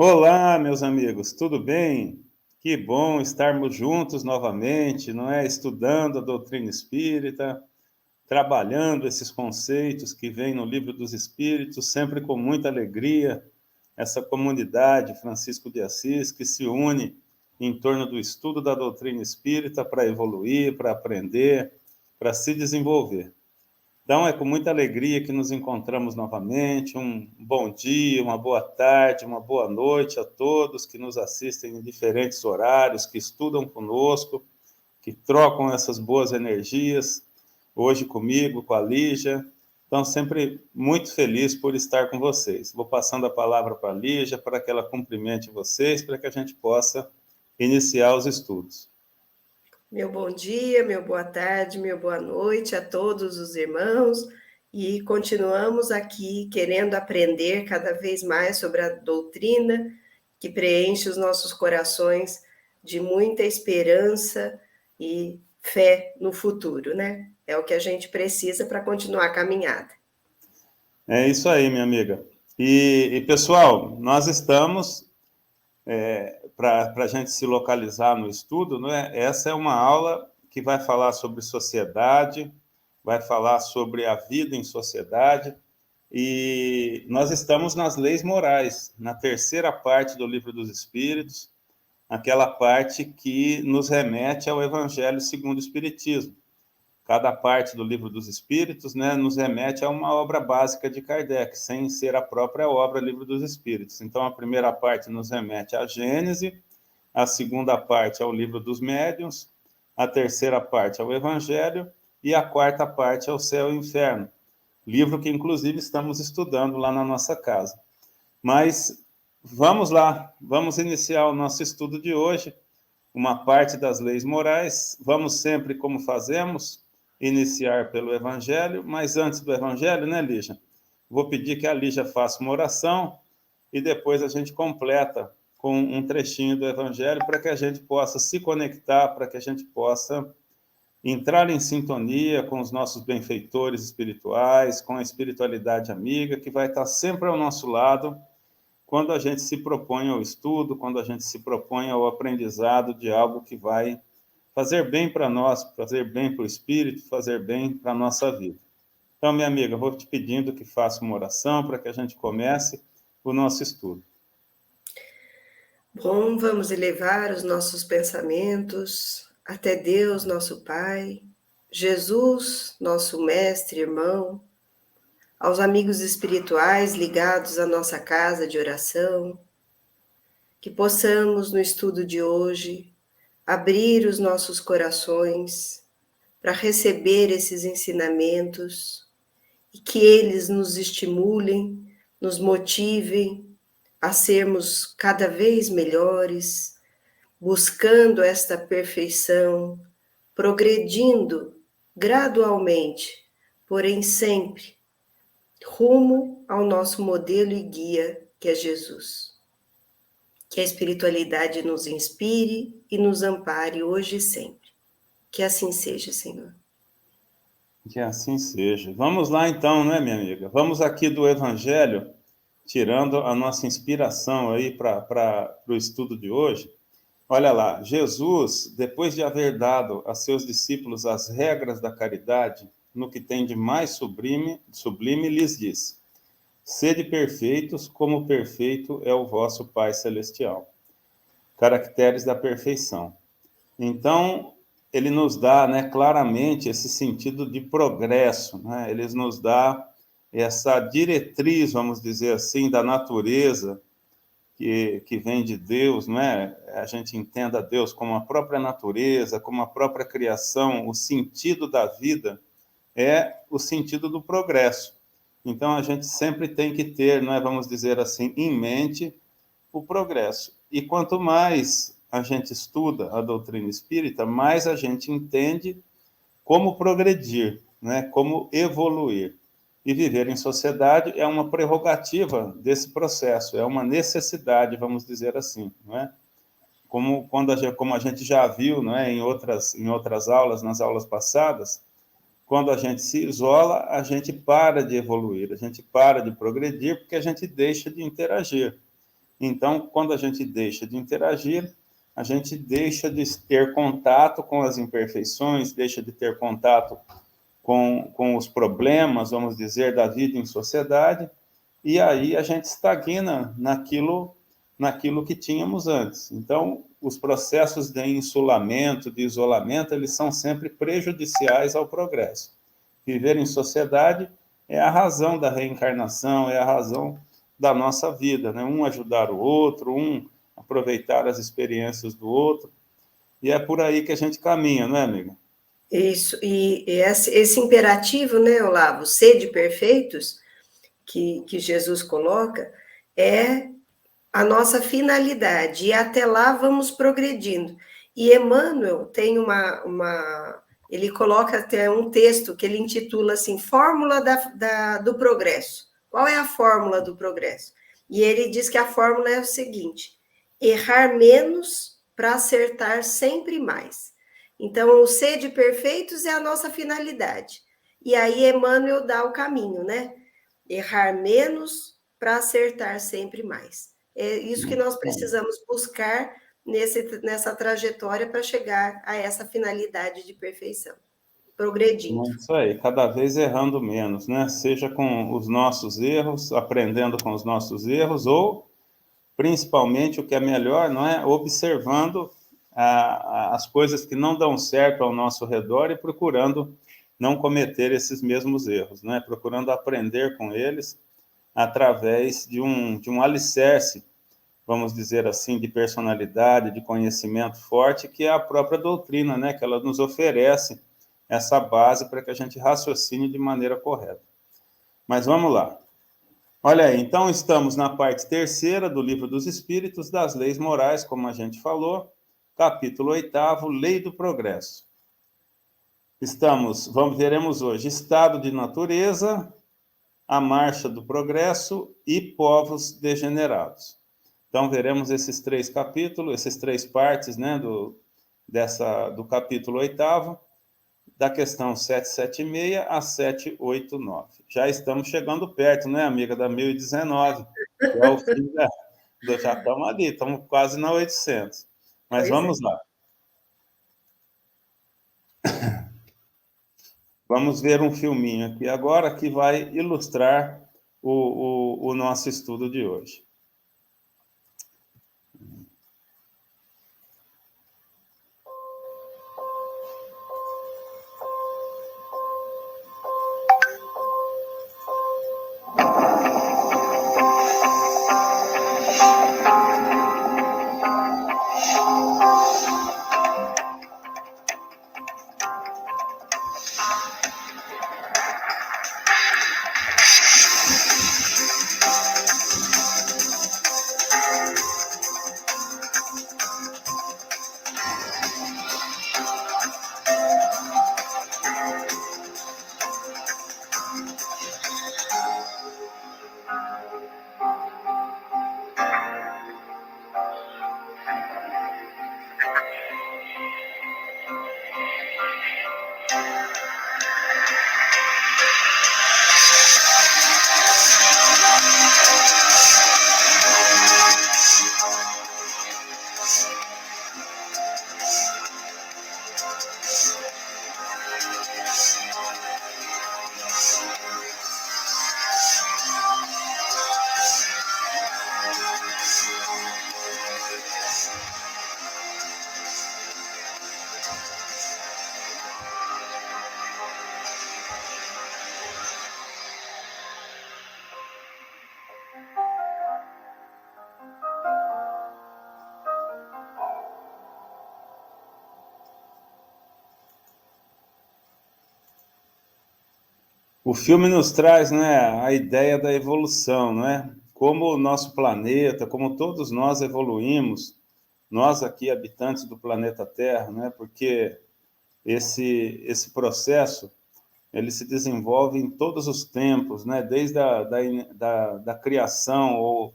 Olá, meus amigos, tudo bem? Que bom estarmos juntos novamente, não é? Estudando a doutrina espírita, trabalhando esses conceitos que vêm no Livro dos Espíritos, sempre com muita alegria. Essa comunidade Francisco de Assis que se une em torno do estudo da doutrina espírita para evoluir, para aprender, para se desenvolver. Então, é com muita alegria que nos encontramos novamente. Um bom dia, uma boa tarde, uma boa noite a todos que nos assistem em diferentes horários, que estudam conosco, que trocam essas boas energias, hoje comigo, com a Lígia. Então, sempre muito feliz por estar com vocês. Vou passando a palavra para a Lígia, para que ela cumprimente vocês, para que a gente possa iniciar os estudos. Meu bom dia, meu boa tarde, meu boa noite a todos os irmãos, e continuamos aqui querendo aprender cada vez mais sobre a doutrina que preenche os nossos corações de muita esperança e fé no futuro, né? É o que a gente precisa para continuar a caminhada. É isso aí, minha amiga. Pessoal, nós estamos para a gente se localizar no estudo, não é? Essa é uma aula que vai falar sobre sociedade, vai falar sobre a vida em sociedade, e nós estamos nas leis morais, na terceira parte do Livro dos Espíritos, aquela parte que nos remete ao Evangelho segundo o Espiritismo. Cada parte do Livro dos Espíritos, né, nos remete a uma obra básica de Kardec, sem ser a própria obra Livro dos Espíritos. Então, a primeira parte nos remete à Gênese, a segunda parte ao Livro dos Médiuns, a terceira parte ao Evangelho e a quarta parte ao Céu e Inferno, livro que, inclusive, estamos estudando lá na nossa casa. Mas vamos lá, vamos iniciar o nosso estudo de hoje, uma parte das leis morais. Vamos sempre, como fazemos, iniciar pelo Evangelho, mas antes do Evangelho, né, Lígia? Vou pedir que a Lígia faça uma oração e depois a gente completa com um trechinho do Evangelho para que a gente possa se conectar, para que a gente possa entrar em sintonia com os nossos benfeitores espirituais, com a espiritualidade amiga, que vai estar sempre ao nosso lado quando a gente se propõe ao estudo, quando a gente se propõe ao aprendizado de algo que vai fazer bem para nós, fazer bem para o espírito, fazer bem para a nossa vida. Então, minha amiga, vou te pedindo que faça uma oração para que a gente comece o nosso estudo. Bom, vamos elevar os nossos pensamentos até Deus, nosso Pai, Jesus, nosso mestre, irmão, aos amigos espirituais ligados à nossa casa de oração, que possamos, no estudo de hoje, abrir os nossos corações para receber esses ensinamentos e que eles nos estimulem, nos motivem a sermos cada vez melhores, buscando esta perfeição, progredindo gradualmente, porém sempre, rumo ao nosso modelo e guia, que é Jesus. Que a espiritualidade nos inspire e nos ampare hoje e sempre. Que assim seja, Senhor. Que assim seja. Vamos lá então, né, minha amiga? Vamos aqui do Evangelho, tirando a nossa inspiração aí para o estudo de hoje. Olha lá, Jesus, depois de haver dado a seus discípulos as regras da caridade, no que tem de mais sublime lhes disse: sede perfeitos, como perfeito é o vosso Pai Celestial. Caracteres da perfeição. Então, ele nos dá, né, claramente esse sentido de progresso, né? Ele nos dá essa diretriz, vamos dizer assim, da natureza que vem de Deus, não é? A gente entenda Deus como a própria natureza, como a própria criação, o sentido da vida é o sentido do progresso. Então, a gente sempre tem que ter, não é, vamos dizer assim, em mente o progresso. E quanto mais a gente estuda a doutrina espírita, mais a gente entende como progredir, né? Como evoluir. E viver em sociedade é uma prerrogativa desse processo, é uma necessidade, vamos dizer assim, não é? Como a gente já viu, não é, em outras aulas, nas aulas passadas, quando a gente se isola, a gente para de evoluir, a gente para de progredir, porque a gente deixa de interagir. Então, quando a gente deixa de interagir, a gente deixa de ter contato com as imperfeições, deixa de ter contato com os problemas, vamos dizer, da vida em sociedade, e aí a gente estagna naquilo que tínhamos antes. Então, os processos de insulamento, de isolamento, eles são sempre prejudiciais ao progresso. Viver em sociedade é a razão da reencarnação, é a razão da nossa vida, né? Um ajudar o outro, um aproveitar as experiências do outro, e é por aí que a gente caminha, não é, amiga? Isso, e esse imperativo, né, Olavo, sede perfeitos, que Jesus coloca, é a nossa finalidade, e até lá vamos progredindo. E Emmanuel tem ele coloca até um texto que ele intitula assim, Fórmula do Progresso. Qual é a fórmula do progresso? E ele diz que a fórmula é o seguinte, errar menos para acertar sempre mais. Então, o ser de perfeitos é a nossa finalidade. E aí Emmanuel dá o caminho, né? Errar menos para acertar sempre mais. É isso que nós precisamos buscar nessa trajetória para chegar a essa finalidade de perfeição, progredindo. É isso aí, cada vez errando menos, né? Seja com os nossos erros, aprendendo com os nossos erros, ou, principalmente, o que é melhor, não é? Observando as coisas que não dão certo ao nosso redor e procurando não cometer esses mesmos erros, né? Procurando aprender com eles através de um alicerce, vamos dizer assim, de personalidade, de conhecimento forte, que é a própria doutrina, né? Que ela nos oferece essa base para que a gente raciocine de maneira correta. Mas vamos lá. Olha aí, então estamos na parte terceira do Livro dos Espíritos, das Leis Morais, como a gente falou, capítulo 8º, Lei do Progresso. Veremos hoje estado de natureza, a marcha do progresso e povos degenerados. Então, veremos esses três capítulos, essas três partes, né, do capítulo 8º, da questão 776 a 789. Já estamos chegando perto, né, amiga, da 1019, que é o fim já estamos ali, estamos quase na 800. Mas Pois é. vamos lá. Vamos ver um filminho aqui agora que vai ilustrar o nosso estudo de hoje. O filme nos traz, né, a ideia da evolução, não é? Como o nosso planeta, como todos nós evoluímos, nós aqui habitantes do planeta Terra, né? Porque esse processo ele se desenvolve em todos os tempos, né? Desde da criação ou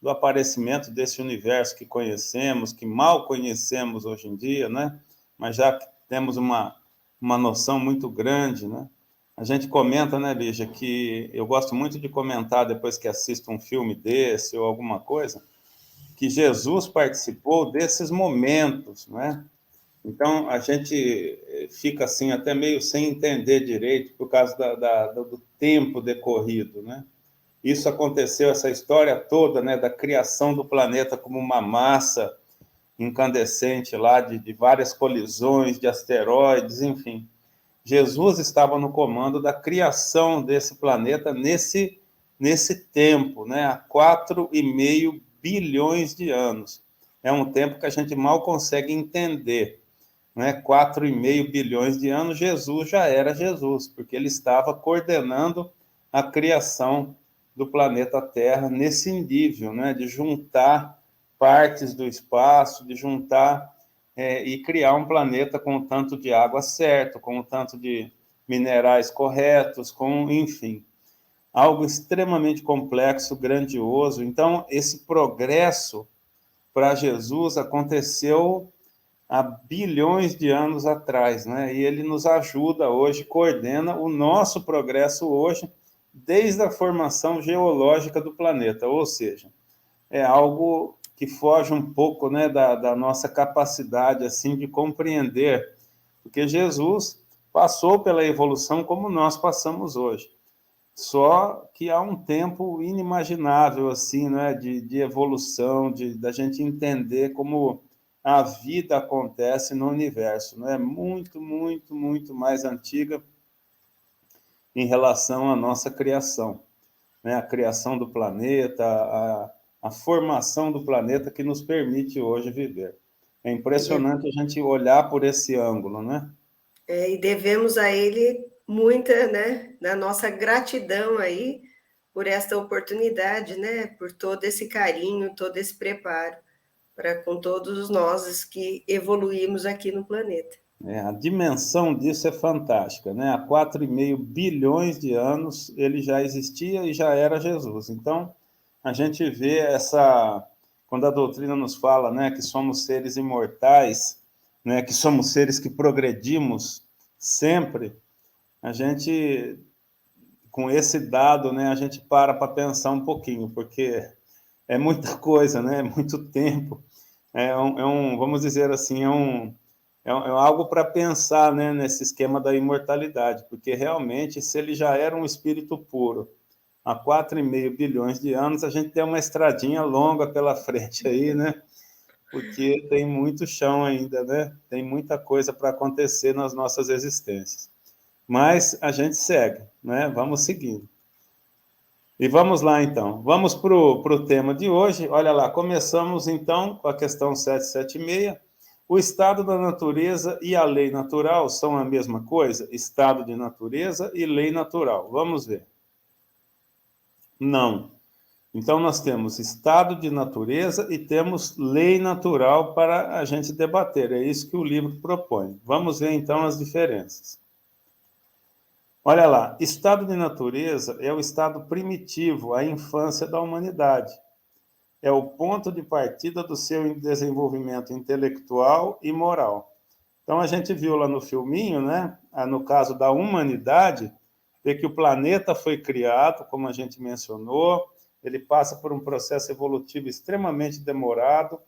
do aparecimento desse universo que conhecemos, que mal conhecemos hoje em dia, né? Mas já temos uma noção muito grande, né? A gente comenta, né, Lígia, que eu gosto muito de comentar depois que assisto um filme desse ou alguma coisa, que Jesus participou desses momentos, né? Então, a gente fica assim até meio sem entender direito por causa do tempo decorrido, né? Isso aconteceu, essa história toda, né, da criação do planeta como uma massa incandescente lá, de várias colisões, de asteroides, enfim. Jesus estava no comando da criação desse planeta nesse tempo, né, há 4,5 bilhões de anos. É um tempo que a gente mal consegue entender, né? 4,5 bilhões de anos, Jesus já era Jesus, porque ele estava coordenando a criação do planeta Terra nesse nível, né? De juntar partes do espaço, de juntar e criar um planeta com o tanto de água certo, com o tanto de minerais corretos, enfim, algo extremamente complexo, grandioso. Então, esse progresso para Jesus aconteceu há bilhões de anos atrás, né? E ele nos ajuda hoje, coordena o nosso progresso hoje, desde a formação geológica do planeta, ou seja, é algo que foge um pouco, né, da nossa capacidade assim de compreender, porque Jesus passou pela evolução como nós passamos hoje. Só que há um tempo inimaginável assim, né, de evolução, da gente entender como a vida acontece no universo, né? Muito, muito, muito mais antiga em relação à nossa criação, né? A criação do planeta, a formação do planeta que nos permite hoje viver. É impressionante a gente olhar por esse ângulo, né? E devemos a ele muita, né, da nossa gratidão aí por esta oportunidade, né, por todo esse carinho, todo esse preparo para com todos nós que evoluímos aqui no planeta. A dimensão disso é fantástica, né? Há 4,5 bilhões de anos ele já existia e já era Jesus. Então, a gente vê quando a doutrina nos fala, né, que somos seres imortais, né, que somos seres que progredimos sempre, a gente, com esse dado, né, a gente para pensar um pouquinho, porque é muita coisa, né? É muito tempo. Vamos dizer assim, é algo para pensar, né, nesse esquema da imortalidade, porque realmente, se ele já era um espírito puro há 4,5 bilhões de anos, a gente tem uma estradinha longa pela frente aí, né? Porque tem muito chão ainda, né? Tem muita coisa para acontecer nas nossas existências. Mas a gente segue, né? Vamos seguindo. E vamos lá, então. Vamos para o tema de hoje. Olha lá, começamos, então, com a questão 776. O estado da natureza e a lei natural são a mesma coisa? Estado de natureza e lei natural. Vamos ver. Não. Então, nós temos estado de natureza e temos lei natural para a gente debater. É isso que o livro propõe. Vamos ver, então, as diferenças. Olha lá, estado de natureza é o estado primitivo, a infância da humanidade. É o ponto de partida do seu desenvolvimento intelectual e moral. Então, a gente viu lá no filminho, né, no caso da humanidade, de que o planeta foi criado, como a gente mencionou, ele passa por um processo evolutivo extremamente demorado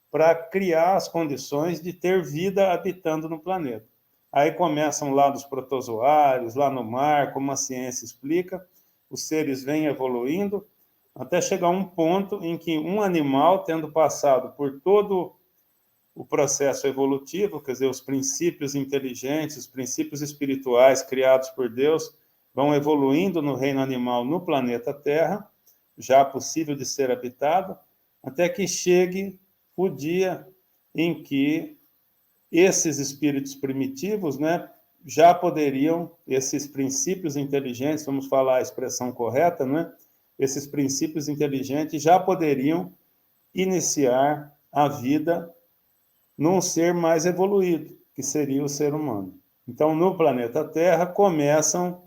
para criar as condições de ter vida habitando no planeta. Aí começam lá dos protozoários, lá no mar, como a ciência explica, os seres vêm evoluindo, até chegar a um ponto em que um animal, tendo passado por todo o processo evolutivo, quer dizer, os princípios inteligentes, os princípios espirituais criados por Deus, vão evoluindo no reino animal no planeta Terra, já possível de ser habitado, até que chegue o dia em que esses espíritos primitivos, né, já poderiam, esses princípios inteligentes, vamos falar a expressão correta, né, esses princípios inteligentes já poderiam iniciar a vida num ser mais evoluído, que seria o ser humano. Então, no planeta Terra, começam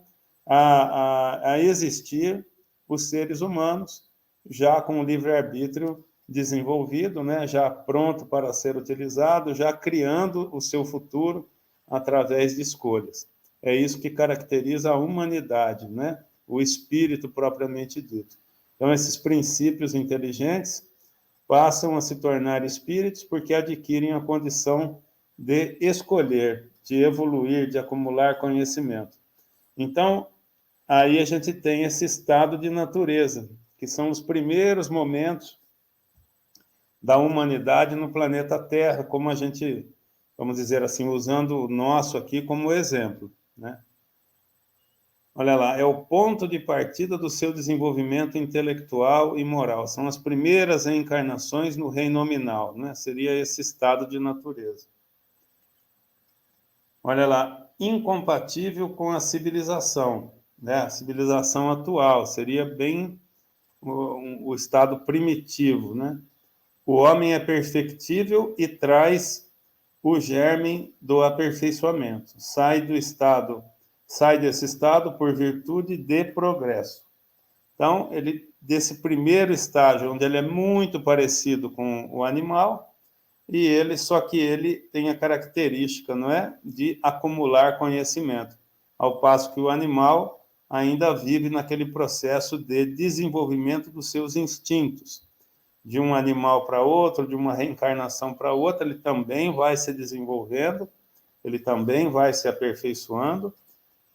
a existir os seres humanos, já com o livre-arbítrio desenvolvido, né, já pronto para ser utilizado, já criando o seu futuro através de escolhas. É isso que caracteriza a humanidade, né, o espírito propriamente dito. Então, esses princípios inteligentes passam a se tornar espíritos porque adquirem a condição de escolher, de evoluir, de acumular conhecimento. Então, aí a gente tem esse estado de natureza, que são os primeiros momentos da humanidade no planeta Terra, como a gente, vamos dizer assim, usando o nosso aqui como exemplo, né? Olha lá, é o ponto de partida do seu desenvolvimento intelectual e moral. São as primeiras reencarnações no reino nominal, né? Seria esse estado de natureza. Olha lá, incompatível com a civilização, né? A civilização atual seria bem o estado primitivo, né? O homem é perfectível e traz o germe do aperfeiçoamento. Sai desse estado por virtude de progresso. Então, ele desse primeiro estágio, onde ele é muito parecido com o animal, só que ele tem a característica, não é, de acumular conhecimento, ao passo que o animal ainda vive naquele processo de desenvolvimento dos seus instintos. De um animal para outro, de uma reencarnação para outra, ele também vai se desenvolvendo, ele também vai se aperfeiçoando,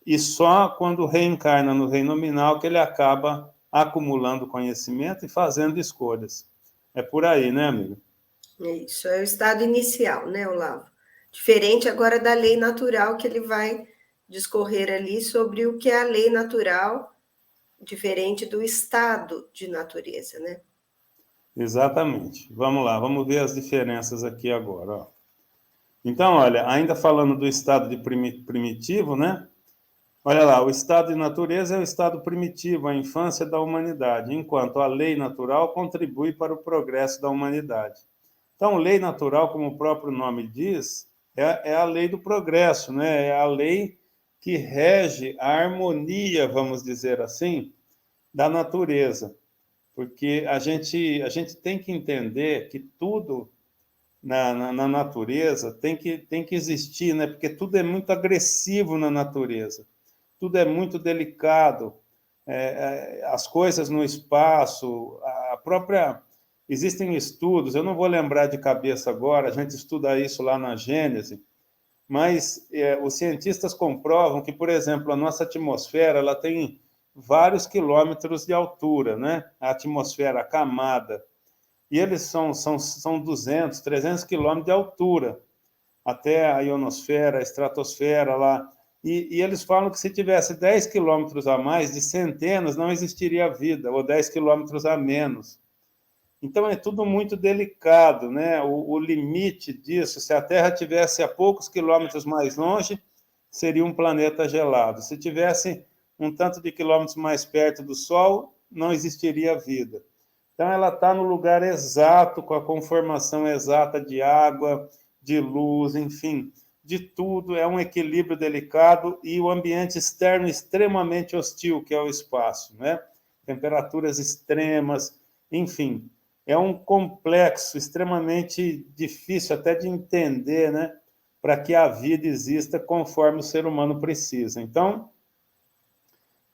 e só quando reencarna no reino nominal que ele acaba acumulando conhecimento e fazendo escolhas. É por aí, né, amigo? Isso é o estado inicial, né, Olavo? Diferente agora da lei natural, que ele vai discorrer ali sobre o que é a lei natural, diferente do estado de natureza, né? Exatamente. Vamos lá, vamos ver as diferenças aqui agora. Ó. Então, olha, ainda falando do estado de primitivo, né? Olha lá, o estado de natureza é o estado primitivo, a infância da humanidade, enquanto a lei natural contribui para o progresso da humanidade. Então, lei natural, como o próprio nome diz, é a lei do progresso, né? É a lei que rege a harmonia, vamos dizer assim, da natureza. Porque a gente tem que entender que tudo na natureza tem que existir, né? Porque tudo é muito agressivo na natureza, tudo é muito delicado, as coisas no espaço, a própria... Existem estudos, eu não vou lembrar de cabeça agora, a gente estuda isso lá na Gênese, mas os cientistas comprovam que, por exemplo, a nossa atmosfera ela tem vários quilômetros de altura, né? A atmosfera, a camada, e eles são 200, 300 quilômetros de altura, até a ionosfera, a estratosfera lá, e eles falam que se tivesse 10 quilômetros a mais, de centenas, não existiria vida, ou 10 quilômetros a menos. Então, é tudo muito delicado, né? O limite disso, se a Terra tivesse a poucos quilômetros mais longe, seria um planeta gelado. Se tivesse um tanto de quilômetros mais perto do Sol, não existiria vida. Então, ela está no lugar exato, com a conformação exata de água, de luz, enfim, de tudo. É um equilíbrio delicado e o ambiente externo extremamente hostil, que é o espaço, né? Temperaturas extremas, enfim. É um complexo extremamente difícil até de entender, né? Para que a vida exista conforme o ser humano precisa. Então,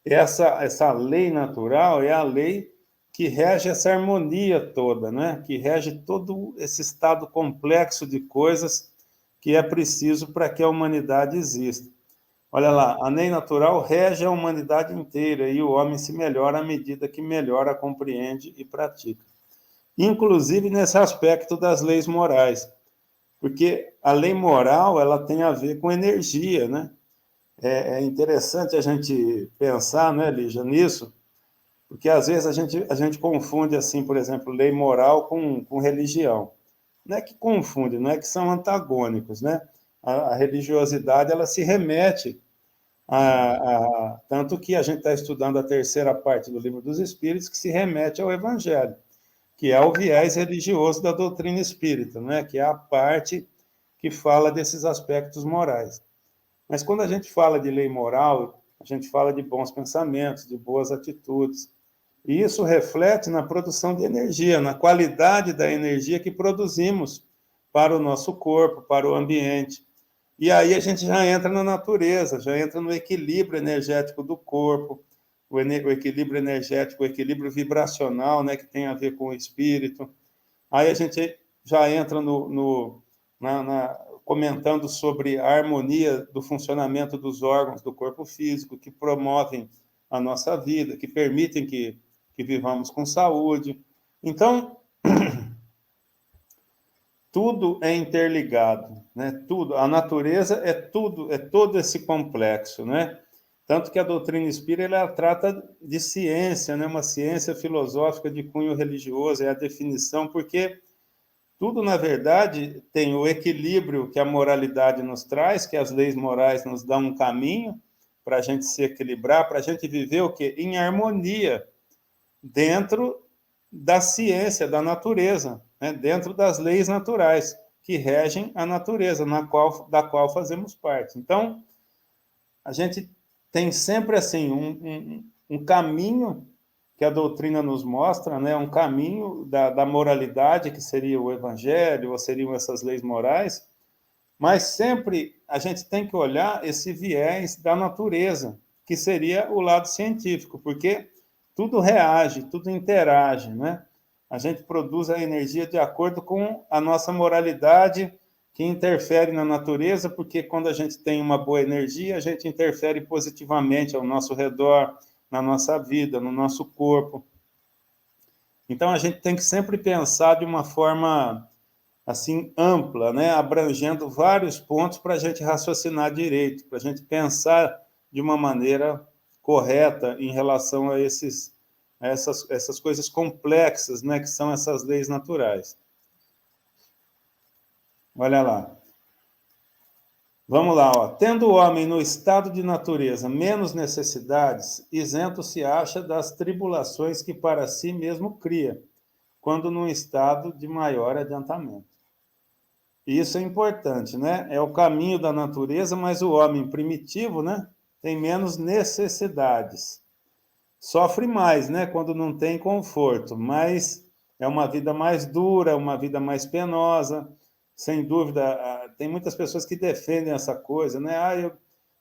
essa lei natural é a lei que rege essa harmonia toda, né? Que rege todo esse estado complexo de coisas que é preciso para que a humanidade exista. Olha lá, a lei natural rege a humanidade inteira e o homem se melhora à medida que melhor a compreende e pratica. Inclusive nesse aspecto das leis morais, porque a lei moral ela tem a ver com energia, né? É interessante a gente pensar, né, Lígia, nisso, porque às vezes a gente confunde, assim, por exemplo, lei moral com religião. Não é que confunde, não é que são antagônicos, né? A religiosidade ela se remete tanto que a gente está estudando a terceira parte do Livro dos Espíritos, que se remete ao Evangelho, que é o viés religioso da doutrina espírita, né? Que é a parte que fala desses aspectos morais. Mas quando a gente fala de lei moral, a gente fala de bons pensamentos, de boas atitudes. E isso reflete na produção de energia, na qualidade da energia que produzimos para o nosso corpo, para o ambiente. E aí a gente já entra na natureza, já entra no equilíbrio energético do corpo, o equilíbrio energético, o equilíbrio vibracional, né, que tem a ver com o espírito. Aí a gente já entra comentando sobre a harmonia do funcionamento dos órgãos do corpo físico, que promovem a nossa vida, que permitem que vivamos com saúde. Então, tudo é interligado, né? Tudo, a natureza é tudo, é todo esse complexo, né? Tanto que a doutrina espírita ela trata de ciência, né? Uma ciência filosófica de cunho religioso, é a definição, porque tudo, na verdade, tem o equilíbrio que a moralidade nos traz, que as leis morais nos dão um caminho para a gente se equilibrar, para a gente viver o quê? Em harmonia, dentro da ciência, da natureza, né? Dentro das leis naturais que regem a natureza, da qual fazemos parte. Então, a gente tem sempre assim um caminho que a doutrina nos mostra, né? Um caminho da moralidade, que seria o evangelho, ou seriam essas leis morais, mas sempre a gente tem que olhar esse viés da natureza, que seria o lado científico, porque tudo reage, tudo interage, né? A gente produz a energia de acordo com a nossa moralidade, que interfere na natureza, porque quando a gente tem uma boa energia, a gente interfere positivamente ao nosso redor, na nossa vida, no nosso corpo. Então, a gente tem que sempre pensar de uma forma assim ampla, né? Abrangendo vários pontos para a gente raciocinar direito, para a gente pensar de uma maneira correta em relação a essas coisas complexas, né? Que são essas leis naturais. Olha lá. Vamos lá, ó. Tendo o homem no estado de natureza menos necessidades, isento se acha das tribulações que para si mesmo cria, quando num estado de maior adiantamento. Isso é importante, né? É o caminho da natureza, mas o homem primitivo, né, tem menos necessidades. Sofre mais, né, quando não tem conforto, mas é uma vida mais dura, uma vida mais penosa. Sem dúvida, tem muitas pessoas que defendem essa coisa, né?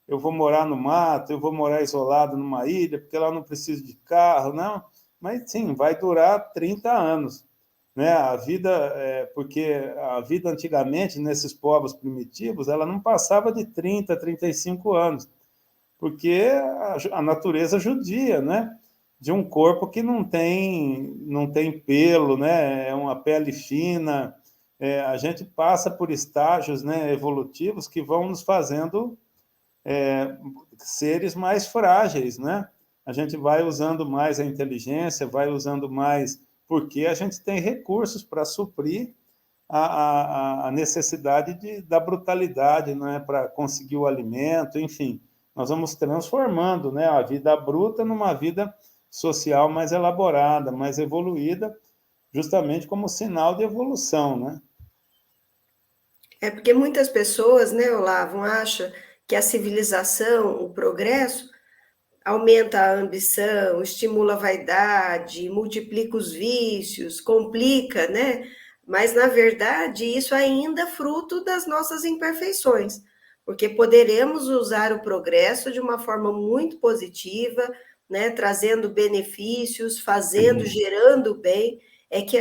Eu vou morar no mato, eu vou morar isolado numa ilha, porque lá não preciso de carro, não. Mas sim, vai durar 30 anos. Né? A vida, porque a vida antigamente, nesses povos primitivos, ela não passava de 30, 35 anos, porque a natureza judia, né? De um corpo que não tem pelo, né? É uma pele fina. A gente passa por estágios, né, evolutivos que vão nos fazendo seres mais frágeis, né? A gente vai usando mais a inteligência, vai usando mais, porque a gente tem recursos para suprir a necessidade da brutalidade, né? Para conseguir o alimento, enfim. Nós vamos transformando, né, a vida bruta numa vida social mais elaborada, mais evoluída, justamente como sinal de evolução, né? É porque muitas pessoas, né, Olavo, acham que a civilização, o progresso, aumenta a ambição, estimula a vaidade, multiplica os vícios, complica, né? Mas, na verdade, isso ainda é fruto das nossas imperfeições, porque poderemos usar o progresso de uma forma muito positiva, né? Trazendo benefícios, fazendo, gerando bem. É que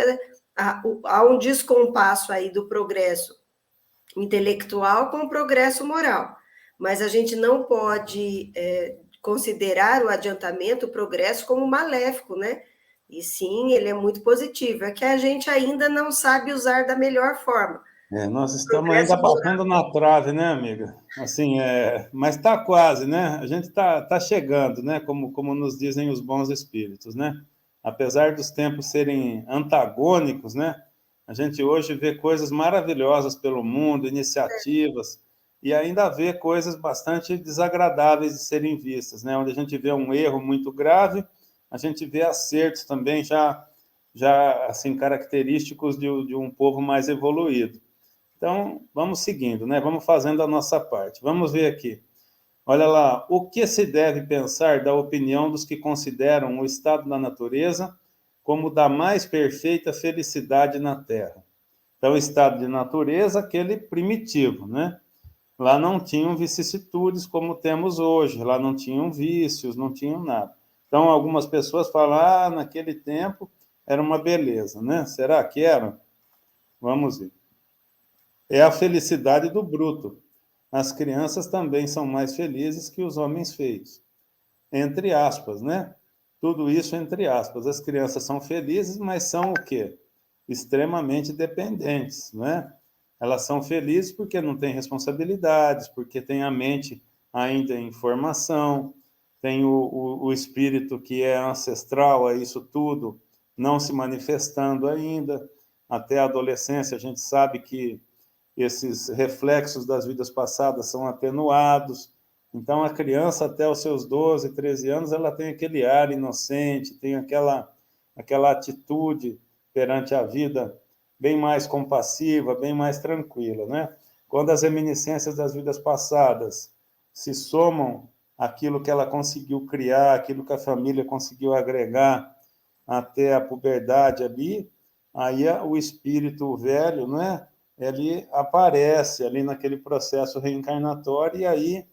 há um descompasso aí do progresso intelectual com o progresso moral. Mas a gente não pode considerar o adiantamento, o progresso, como maléfico, né? E sim, ele é muito positivo. É que a gente ainda não sabe usar da melhor forma. Nós O estamos ainda progresso moral. batendo na trave, né, amiga? Assim, mas está quase, né? A gente está chegando, né? Como nos dizem os bons espíritos, né? Apesar dos tempos serem antagônicos, né? A gente hoje vê coisas maravilhosas pelo mundo, iniciativas, e ainda vê coisas bastante desagradáveis de serem vistas, né? Onde a gente vê um erro muito grave, a gente vê acertos também já assim característicos de um povo mais evoluído. Então, vamos seguindo, né? Vamos fazendo a nossa parte. Vamos ver aqui. Olha lá, o que se deve pensar da opinião dos que consideram o estado da natureza como da mais perfeita felicidade na Terra? Então, o estado de natureza, aquele primitivo, né? Lá não tinham vicissitudes como temos hoje, lá não tinham vícios, não tinham nada. Então, algumas pessoas falam, naquele tempo era uma beleza, né? Será que era? Vamos ver. É a felicidade do bruto. As crianças também são mais felizes que os homens feios. Entre aspas, né? Tudo isso entre aspas. As crianças são felizes, mas são o quê? Extremamente dependentes, né? Elas são felizes porque não têm responsabilidades, porque têm a mente ainda em formação, tem o espírito que é ancestral a isso tudo, não se manifestando ainda. Até a adolescência, a gente sabe que esses reflexos das vidas passadas são atenuados. Então, a criança, até os seus 12, 13 anos, ela tem aquele ar inocente, tem aquela atitude perante a vida bem mais compassiva, bem mais tranquila, né? Quando as reminiscências das vidas passadas se somam àquilo que ela conseguiu criar, aquilo que a família conseguiu agregar até a puberdade ali, aí o espírito velho, né? Ele aparece ali naquele processo reencarnatório, e aí,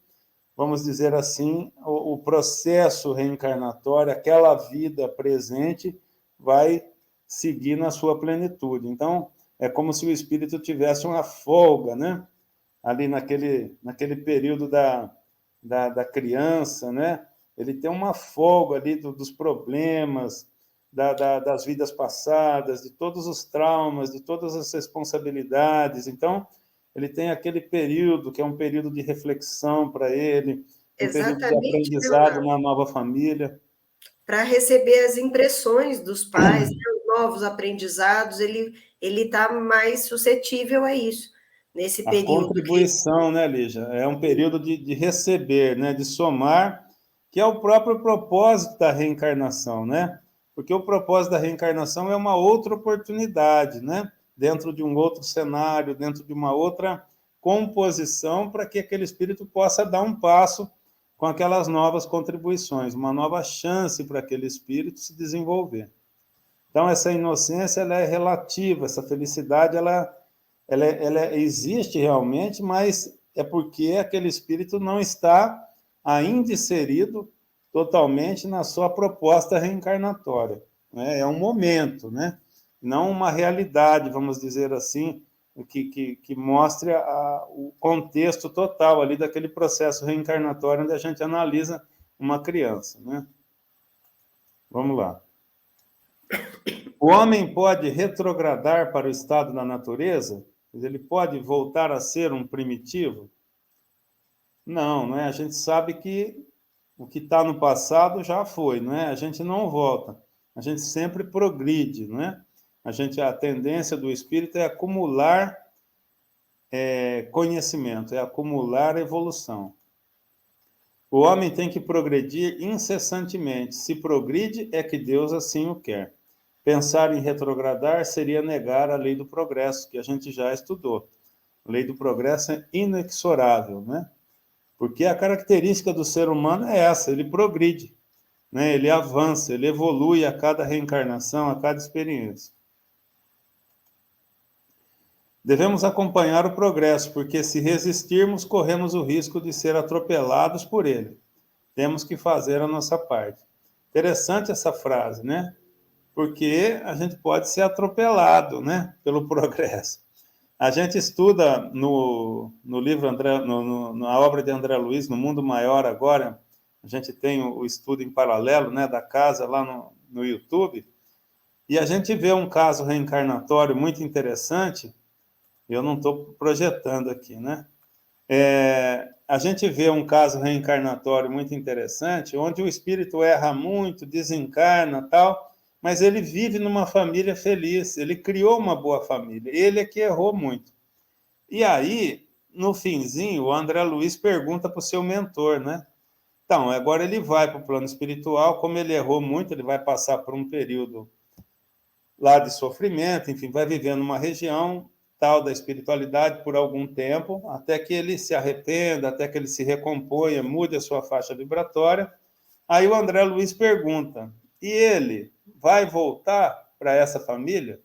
vamos dizer assim, o processo reencarnatório, aquela vida presente, vai seguir na sua plenitude. Então, é como se o espírito tivesse uma folga, né? Ali naquele período da criança, né? Ele tem uma folga ali dos problemas, das vidas passadas, de todos os traumas, de todas as responsabilidades. Então, ele tem aquele período que é um período de reflexão para ele, um período de Exatamente aprendizado na nova família. para receber as impressões dos pais, né, os novos aprendizados, ele está mais suscetível a isso, nesse A período que contribuição, né, Lígia? É um período de receber, né, de somar, que é o próprio propósito da reencarnação, né? Porque o propósito da reencarnação é uma outra oportunidade, né? Dentro de um outro cenário, dentro de uma outra composição, para que aquele espírito possa dar um passo com aquelas novas contribuições, uma nova chance para aquele espírito se desenvolver. Então, essa inocência ela é relativa, essa felicidade ela existe realmente, mas é porque aquele espírito não está ainda inserido totalmente na sua proposta reencarnatória, né? É um momento, né? Não uma realidade, vamos dizer assim, que mostre o contexto total ali daquele processo reencarnatório onde a gente analisa uma criança, né? Vamos lá. O homem pode retrogradar para o estado da natureza? Ele pode voltar a ser um primitivo? Não, não é? A gente sabe que o que está no passado já foi, não é? A gente não volta. A gente sempre progride, não é? A tendência do espírito é acumular conhecimento, é acumular evolução. O homem tem que progredir incessantemente. Se progride, é que Deus assim o quer. Pensar em retrogradar seria negar a lei do progresso, que a gente já estudou. A lei do progresso é inexorável, né? Porque a característica do ser humano é essa, ele progride, né? Ele avança, ele evolui a cada reencarnação, a cada experiência. Devemos acompanhar o progresso, porque se resistirmos, corremos o risco de ser atropelados por ele. Temos que fazer a nossa parte. Interessante essa frase, né? Porque a gente pode ser atropelado, né, pelo progresso. A gente estuda no livro na obra de André Luiz, No Mundo Maior Agora, a gente tem o estudo em paralelo, né, da casa lá no YouTube, e a gente vê um caso reencarnatório muito interessante. Eu não estou projetando aqui, né? A gente vê um caso reencarnatório muito interessante, onde o espírito erra muito, desencarna, tal, mas ele vive numa família feliz, ele criou uma boa família, ele é que errou muito. E aí, no finzinho, o André Luiz pergunta para o seu mentor, né? Então, agora ele vai para o plano espiritual, como ele errou muito, ele vai passar por um período lá de sofrimento, enfim, vai viver numa região tal da espiritualidade por algum tempo, até que ele se arrependa, até que ele se recomponha, mude a sua faixa vibratória. Aí o André Luiz pergunta, e ele vai voltar para essa família?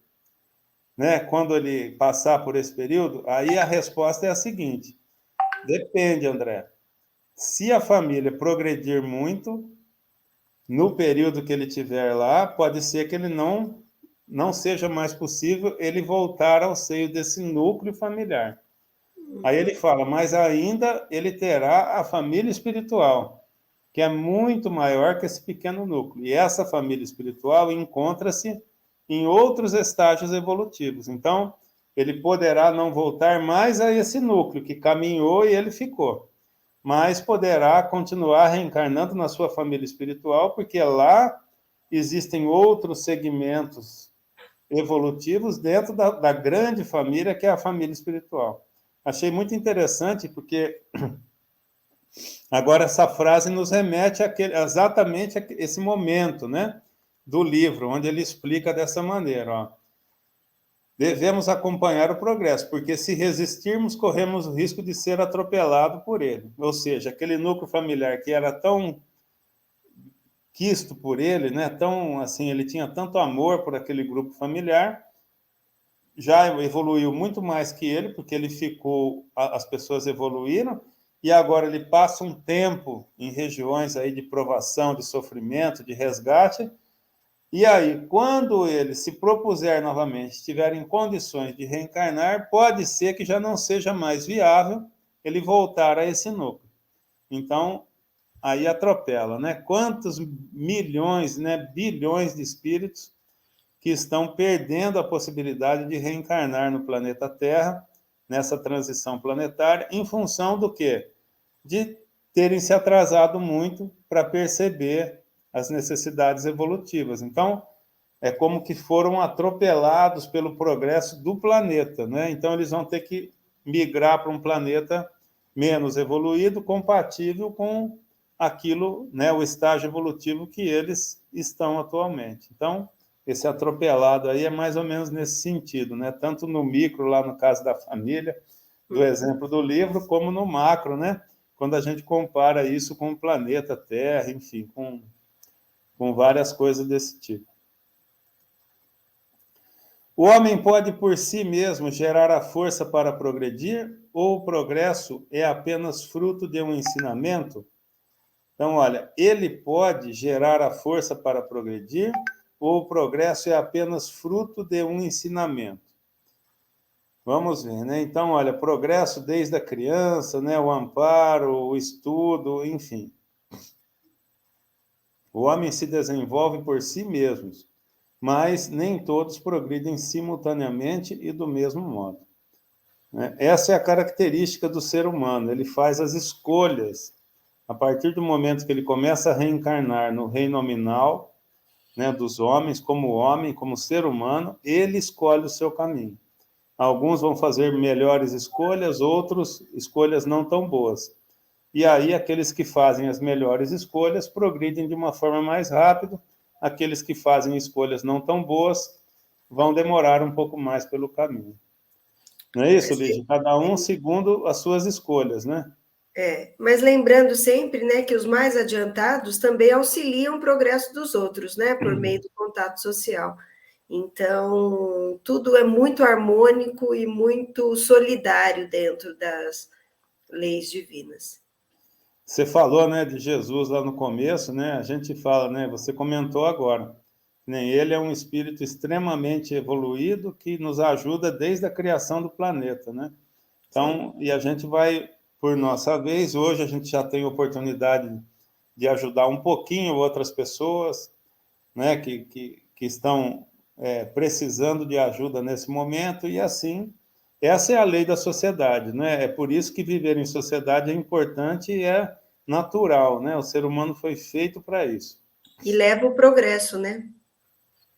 Né? Quando ele passar por esse período? Aí a resposta é a seguinte, depende, André. Se a família progredir muito, no período que ele tiver lá, pode ser que ele não seja mais possível ele voltar ao seio desse núcleo familiar. Aí ele fala, mas ainda ele terá a família espiritual, que é muito maior que esse pequeno núcleo. E essa família espiritual encontra-se em outros estágios evolutivos. Então, ele poderá não voltar mais a esse núcleo que caminhou e ele ficou, mas poderá continuar reencarnando na sua família espiritual, porque lá existem outros segmentos evolutivos dentro da grande família, que é a família espiritual. Achei muito interessante, porque agora essa frase nos remete exatamente a esse momento, né, do livro, onde ele explica dessa maneira, ó. Devemos acompanhar o progresso, porque se resistirmos, corremos o risco de ser atropelado por ele. Ou seja, aquele núcleo familiar que era tão quisto por ele, né, tão assim, ele tinha tanto amor por aquele grupo familiar, já evoluiu muito mais que ele, porque ele ficou, as pessoas evoluíram, e agora ele passa um tempo em regiões aí de provação, de sofrimento, de resgate, e aí, quando ele se propuser novamente, estiver em condições de reencarnar, pode ser que já não seja mais viável ele voltar a esse núcleo. Então, aí atropela, né? Quantos milhões, né, bilhões de espíritos que estão perdendo a possibilidade de reencarnar no planeta Terra, nessa transição planetária, em função do quê? De terem se atrasado muito para perceber as necessidades evolutivas. Então, é como que foram atropelados pelo progresso do planeta, né? Então, eles vão ter que migrar para um planeta menos evoluído, compatível com aquilo, né, o estágio evolutivo que eles estão atualmente. Então, esse atropelado aí é mais ou menos nesse sentido, né? Tanto no micro, lá no caso da família, do exemplo do livro, como no macro, né? Quando a gente compara isso com o planeta Terra, enfim, com várias coisas desse tipo. O homem pode por si mesmo gerar a força para progredir, ou o progresso é apenas fruto de um ensinamento? Então, olha, ele pode gerar a força para progredir, ou o progresso é apenas fruto de um ensinamento? Vamos ver, né? Então, olha, progresso desde a criança, né? O amparo, o estudo, enfim. O homem se desenvolve por si mesmo, mas nem todos progridem simultaneamente e do mesmo modo, né? Essa é a característica do ser humano, ele faz as escolhas. A partir do momento que ele começa a reencarnar no reino nominal, né, dos homens, como homem, como ser humano, ele escolhe o seu caminho. Alguns vão fazer melhores escolhas, outros escolhas não tão boas. E aí, aqueles que fazem as melhores escolhas progridem de uma forma mais rápida, aqueles que fazem escolhas não tão boas vão demorar um pouco mais pelo caminho. Não é isso, Lígia? Cada um segundo as suas escolhas, né? Mas lembrando sempre, né, que os mais adiantados também auxiliam o progresso dos outros, né, por meio do contato social. Então, tudo é muito harmônico e muito solidário dentro das leis divinas. Você falou, né, de Jesus lá no começo, né? A gente fala, né? Você comentou agora, nem ele é um espírito extremamente evoluído que nos ajuda desde a criação do planeta, né? Então, e a gente vai, por nossa vez, hoje a gente já tem oportunidade de ajudar um pouquinho outras pessoas, né, que estão precisando de ajuda nesse momento, e assim, essa é a lei da sociedade, né? É por isso que viver em sociedade é importante e é natural, né? O ser humano foi feito para isso. E leva o progresso, né?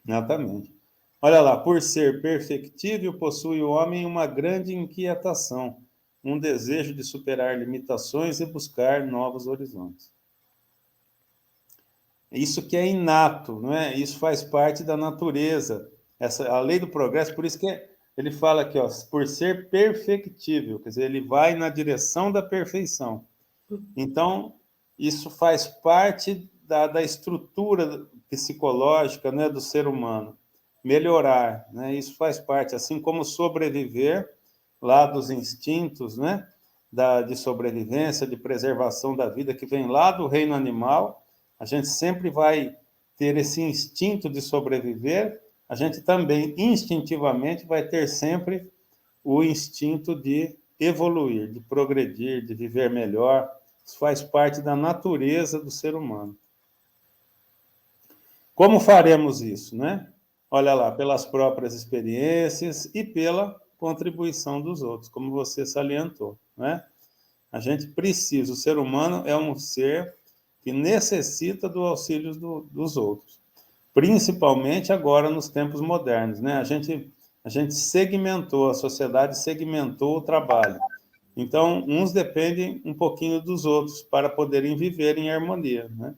Exatamente. Olha lá, por ser perfectível, possui o homem uma grande inquietação, um desejo de superar limitações e buscar novos horizontes. Isso que é inato, não é? Isso faz parte da natureza. A lei do progresso, por isso que ele fala aqui, ó, por ser perfectível, quer dizer, ele vai na direção da perfeição. Então, isso faz parte da estrutura psicológica, né, do ser humano. Melhorar, né? Isso faz parte, assim como sobreviver lá dos instintos, né, de sobrevivência, de preservação da vida, que vem lá do reino animal. A gente sempre vai ter esse instinto de sobreviver, a gente também, instintivamente, vai ter sempre o instinto de evoluir, de progredir, de viver melhor. Isso faz parte da natureza do ser humano. Como faremos isso, né? Olha lá, pelas próprias experiências e pela contribuição dos outros, como você salientou, né? A gente precisa, o ser humano é um ser que necessita do auxílio dos outros, principalmente agora nos tempos modernos, né? A gente segmentou, a sociedade segmentou o trabalho. Então, uns dependem um pouquinho dos outros para poderem viver em harmonia, né?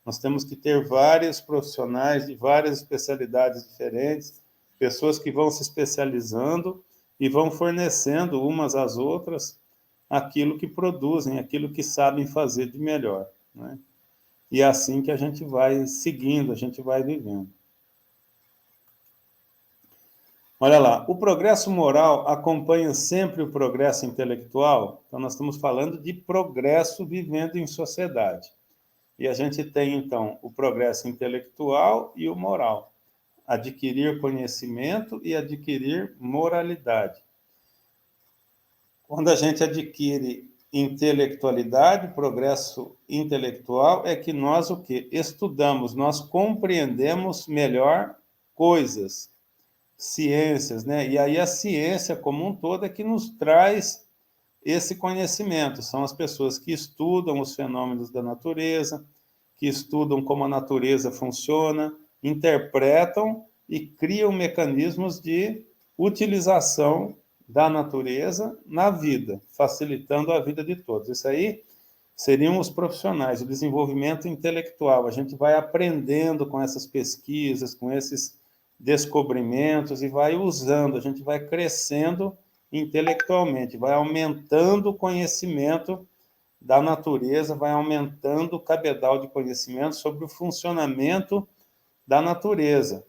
Nós temos que ter vários profissionais de várias especialidades diferentes, pessoas que vão se especializando e vão fornecendo umas às outras aquilo que produzem, aquilo que sabem fazer de melhor, né? E é assim que a gente vai seguindo, a gente vai vivendo. Olha lá, o progresso moral acompanha sempre o progresso intelectual? Então, nós estamos falando de progresso vivendo em sociedade. E a gente tem, então, o progresso intelectual e o moral. Adquirir conhecimento e adquirir moralidade. Quando a gente adquire intelectualidade, progresso intelectual, é que nós o quê? Estudamos, nós compreendemos melhor coisas, ciências, né? E aí a ciência como um todo é que nos traz esse conhecimento. São as pessoas que estudam os fenômenos da natureza, que estudam como a natureza funciona, interpretam e criam mecanismos de utilização da natureza na vida, facilitando a vida de todos. Isso aí seriam os profissionais, o desenvolvimento intelectual. A gente vai aprendendo com essas pesquisas, com esses descobrimentos e vai usando, a gente vai crescendo intelectualmente, vai aumentando o conhecimento da natureza, vai aumentando o cabedal de conhecimento sobre o funcionamento da natureza.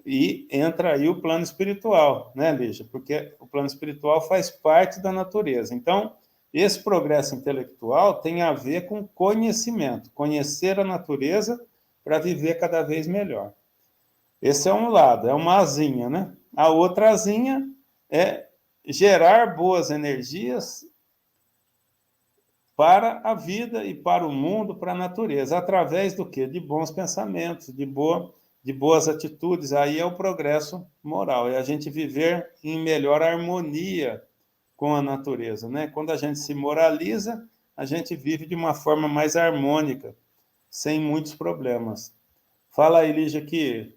E entra aí o plano espiritual, né, Lígia? Porque o plano espiritual faz parte da natureza. Então, esse progresso intelectual tem a ver com conhecimento, conhecer a natureza para viver cada vez melhor. Esse é um lado, é uma asinha, né? A outra asinha é gerar boas energias para a vida e para o mundo, para a natureza, através do quê? De bons pensamentos, de boas atitudes. Aí é o progresso moral, é a gente viver em melhor harmonia com a natureza, né? Quando a gente se moraliza, a gente vive de uma forma mais harmônica, sem muitos problemas. Fala aí, Lígia, que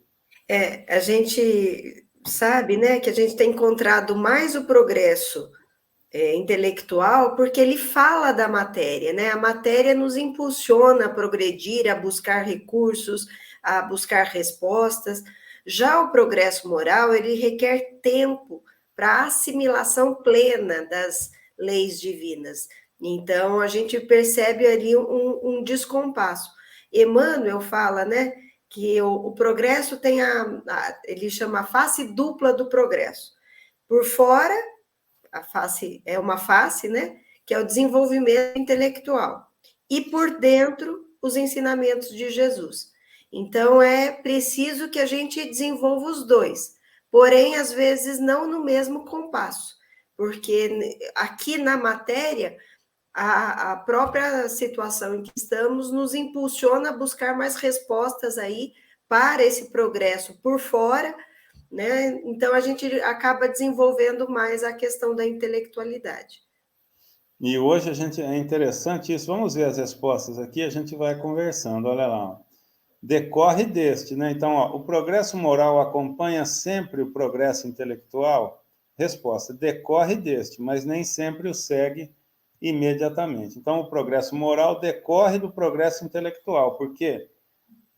A gente sabe, né, que a gente tem encontrado mais o progresso intelectual porque ele fala da matéria, né? A matéria nos impulsiona a progredir, a buscar recursos, a buscar respostas. Já o progresso moral, ele requer tempo para assimilação plena das leis divinas. Então, a gente percebe ali um descompasso. Emmanuel fala, né, que o progresso tem ele chama a face dupla do progresso. Por fora, a face é uma face, né, que é o desenvolvimento intelectual. E por dentro, os ensinamentos de Jesus. Então, é preciso que a gente desenvolva os dois, porém, às vezes, não no mesmo compasso, porque aqui na matéria, a própria situação em que estamos nos impulsiona a buscar mais respostas aí para esse progresso por fora, né? Então a gente acaba desenvolvendo mais a questão da intelectualidade. e hoje a gente é interessante isso. Vamos ver as respostas aqui, a gente vai conversando. Olha lá. Decorre deste, né? Então, ó, o progresso moral acompanha sempre o progresso intelectual? Resposta: decorre deste, mas nem sempre o segue imediatamente. Então, o progresso moral decorre do progresso intelectual, porque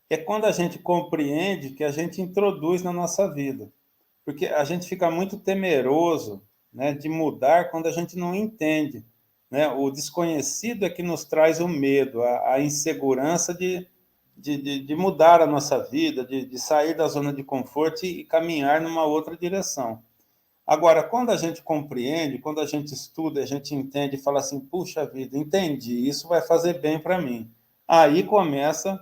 é quando a gente compreende que a gente introduz na nossa vida. Porque a gente fica muito temeroso, né, de mudar quando a gente não entende, né? O desconhecido é que nos traz o medo, a insegurança de mudar a nossa vida, de sair da zona de conforto e caminhar numa outra direção. Agora, quando a gente compreende, quando a gente estuda, a gente entende e fala assim, puxa vida, entendi, isso vai fazer bem para mim. Aí começa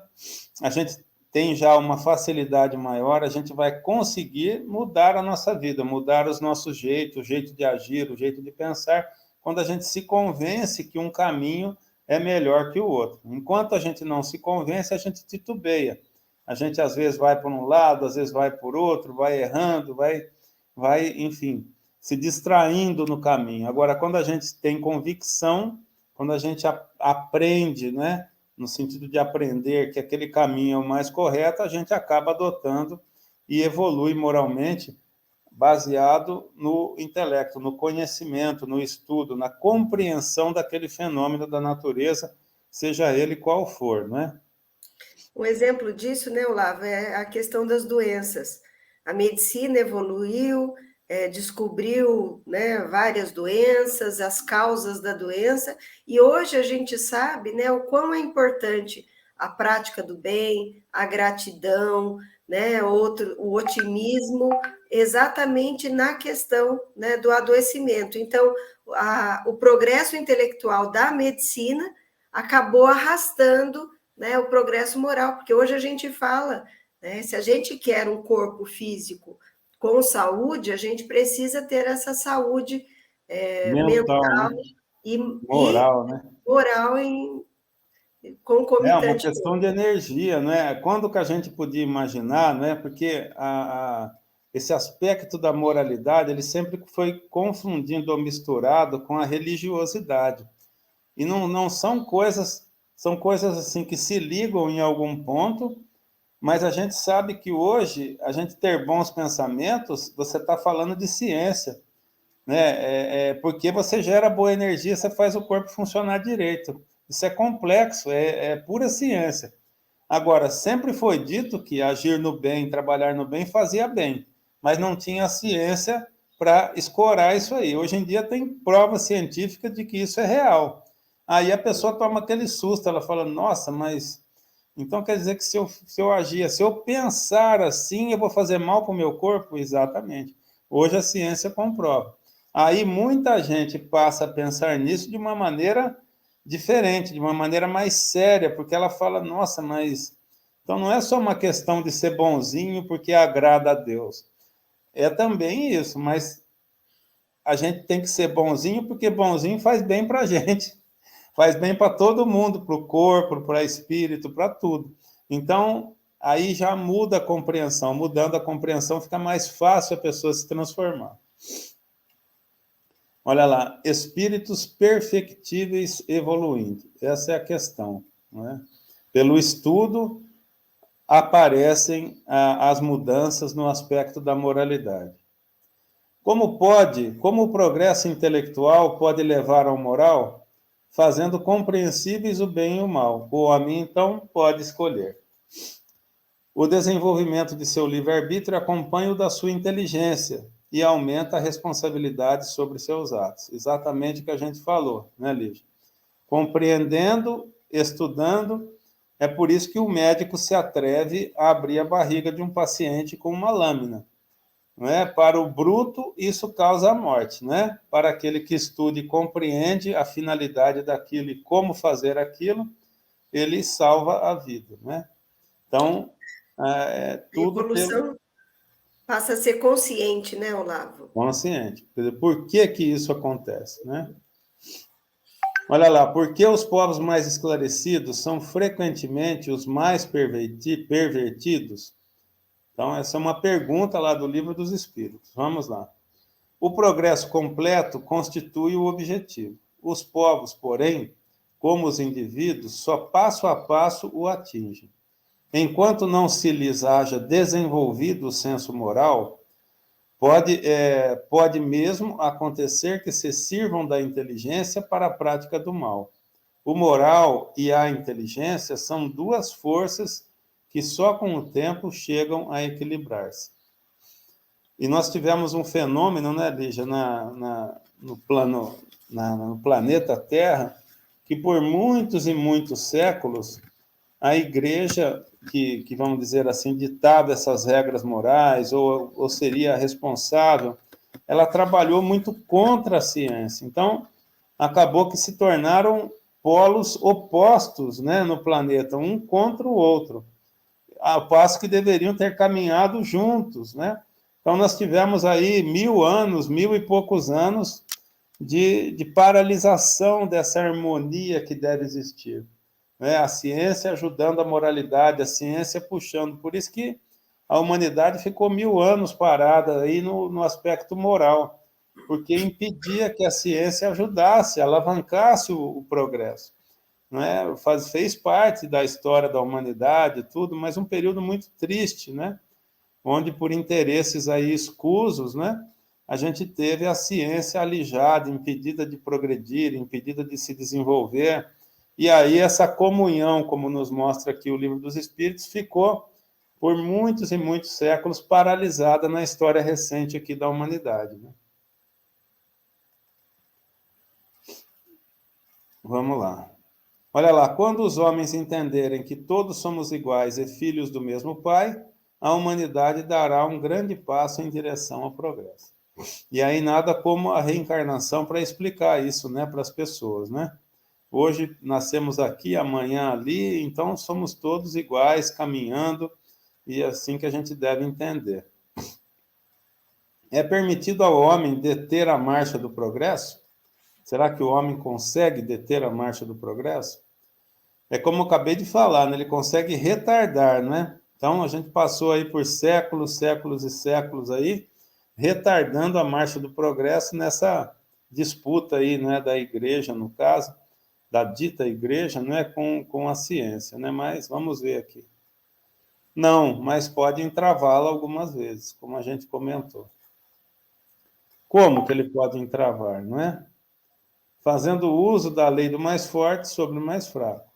a gente tem já uma facilidade maior, a gente vai conseguir mudar a nossa vida, mudar os nossos jeitos, o jeito de agir, o jeito de pensar, quando a gente se convence que um caminho é melhor que o outro. Enquanto a gente não se convence, a gente titubeia. A gente, às vezes, vai por um lado, às vezes vai por outro, vai errando, enfim, se distraindo no caminho. Agora, quando a gente tem convicção, quando a gente aprende, né, no sentido de aprender que aquele caminho é o mais correto, a gente acaba adotando e evolui moralmente, baseado no intelecto, no conhecimento, no estudo, na compreensão daquele fenômeno da natureza, seja ele qual for, né? Um exemplo disso, né, Olavo, é a questão das doenças. A medicina evoluiu, descobriu, né, várias doenças, as causas da doença, e hoje a gente sabe, né, o quão é importante a prática do bem, a gratidão, né, o otimismo, exatamente na questão, né, do adoecimento. Então, o progresso intelectual da medicina acabou arrastando, né, o progresso moral, porque hoje a gente fala, né, se a gente quer um corpo físico com saúde, a gente precisa ter essa saúde Mental, mental né? e Moral, né? moral É uma concomitante. questão de energia, né? Quando que a gente podia imaginar, né? Porque esse aspecto da moralidade, ele sempre foi confundido ou misturado com a religiosidade. E não são coisas assim que se ligam em algum ponto, mas a gente sabe que hoje, a gente ter bons pensamentos, você está falando de ciência, né? Porque você gera boa energia, você faz o corpo funcionar direito. Isso é complexo, é pura ciência. Agora, sempre foi dito que agir no bem, trabalhar no bem, fazia bem, mas não tinha ciência para escorar isso aí. Hoje em dia tem prova científica de que isso é real. Aí a pessoa toma aquele susto, ela fala, nossa, mas então quer dizer que se eu agir, se eu pensar assim, eu vou fazer mal para o meu corpo? Exatamente. Hoje a ciência comprova. Aí muita gente passa a pensar nisso de uma maneira diferente, de uma maneira mais séria, porque ela fala, nossa, mas então não é só uma questão de ser bonzinho porque agrada a Deus. É também isso, mas a gente tem que ser bonzinho porque bonzinho faz bem para a gente, faz bem para todo mundo, para o corpo, para o espírito, para tudo. Então, aí já muda a compreensão. Mudando a compreensão, fica mais fácil a pessoa se transformar. Olha lá, espíritos perfectíveis evoluindo. Essa é a questão. Não é? Pelo estudo, aparecem as mudanças no aspecto da moralidade. Como o progresso intelectual pode levar ao moral? Fazendo compreensíveis o bem e o mal. O homem, então, pode escolher. O desenvolvimento de seu livre-arbítrio acompanha o da sua inteligência e aumenta a responsabilidade sobre seus atos. Exatamente o que a gente falou, né, Lígia? Compreendendo, estudando, é por isso que o médico se atreve a abrir a barriga de um paciente com uma lâmina. Não é? Para o bruto, isso causa a morte. Né? Para aquele que estuda e compreende a finalidade daquilo e como fazer aquilo, ele salva a vida. Né? Então, A tudo pelo evolução passa a ser consciente, né, Olavo? consciente. Por que que isso acontece? Né? Olha lá, por que os povos mais esclarecidos são frequentemente os mais pervertidos? Então, essa é uma pergunta lá do Livro dos Espíritos. Vamos lá. O progresso completo constitui o objetivo. Os povos, porém, como os indivíduos, só passo a passo o atingem. Enquanto não se lhes haja desenvolvido o senso moral, pode mesmo acontecer que se sirvam da inteligência para a prática do mal. O moral e a inteligência são duas forças que só com o tempo chegam a equilibrar-se. E nós tivemos um fenômeno, né, Lígia, no planeta Terra, que por muitos e muitos séculos, a igreja, que vamos dizer assim, ditava essas regras morais, ou seria responsável, ela trabalhou muito contra a ciência. Então, acabou que se tornaram polos opostos, né, no planeta, um contra o outro. ao passo que deveriam ter caminhado juntos, né? Então, nós tivemos aí 1000 anos, 1000 e poucos anos de paralisação dessa harmonia que deve existir, né? A ciência ajudando a moralidade, a ciência puxando. Por isso que a humanidade ficou 1000 anos parada aí no aspecto moral, porque impedia que a ciência ajudasse, alavancasse o progresso. Né? Fez parte da história da humanidade, tudo, mas um período muito triste, né? Onde, por interesses aí escusos, né? A gente teve a ciência alijada, impedida de progredir, impedida de se desenvolver, e aí essa comunhão, como nos mostra aqui o Livro dos Espíritos, ficou por muitos e muitos séculos paralisada na história recente aqui da humanidade. Né? Vamos lá. Olha lá, quando os homens entenderem que todos somos iguais e filhos do mesmo Pai, a humanidade dará um grande passo em direção ao progresso. E aí nada como a reencarnação para explicar isso, né, para as pessoas, né? Hoje nascemos aqui, amanhã ali, então somos todos iguais, caminhando, e é assim que a gente deve entender. É permitido ao homem deter a marcha do progresso? Será que o homem consegue deter a marcha do progresso? É como eu acabei de falar, né? Ele consegue retardar, né? Então, a gente passou aí por séculos, séculos e séculos aí, retardando a marcha do progresso nessa disputa aí, né, da igreja, no caso, da dita igreja, né, com a ciência, né? Mas vamos ver aqui. Não, mas pode entravá-la algumas vezes, como a gente comentou. Como que ele pode entravar, não é? Fazendo uso da lei do mais forte sobre o mais fraco.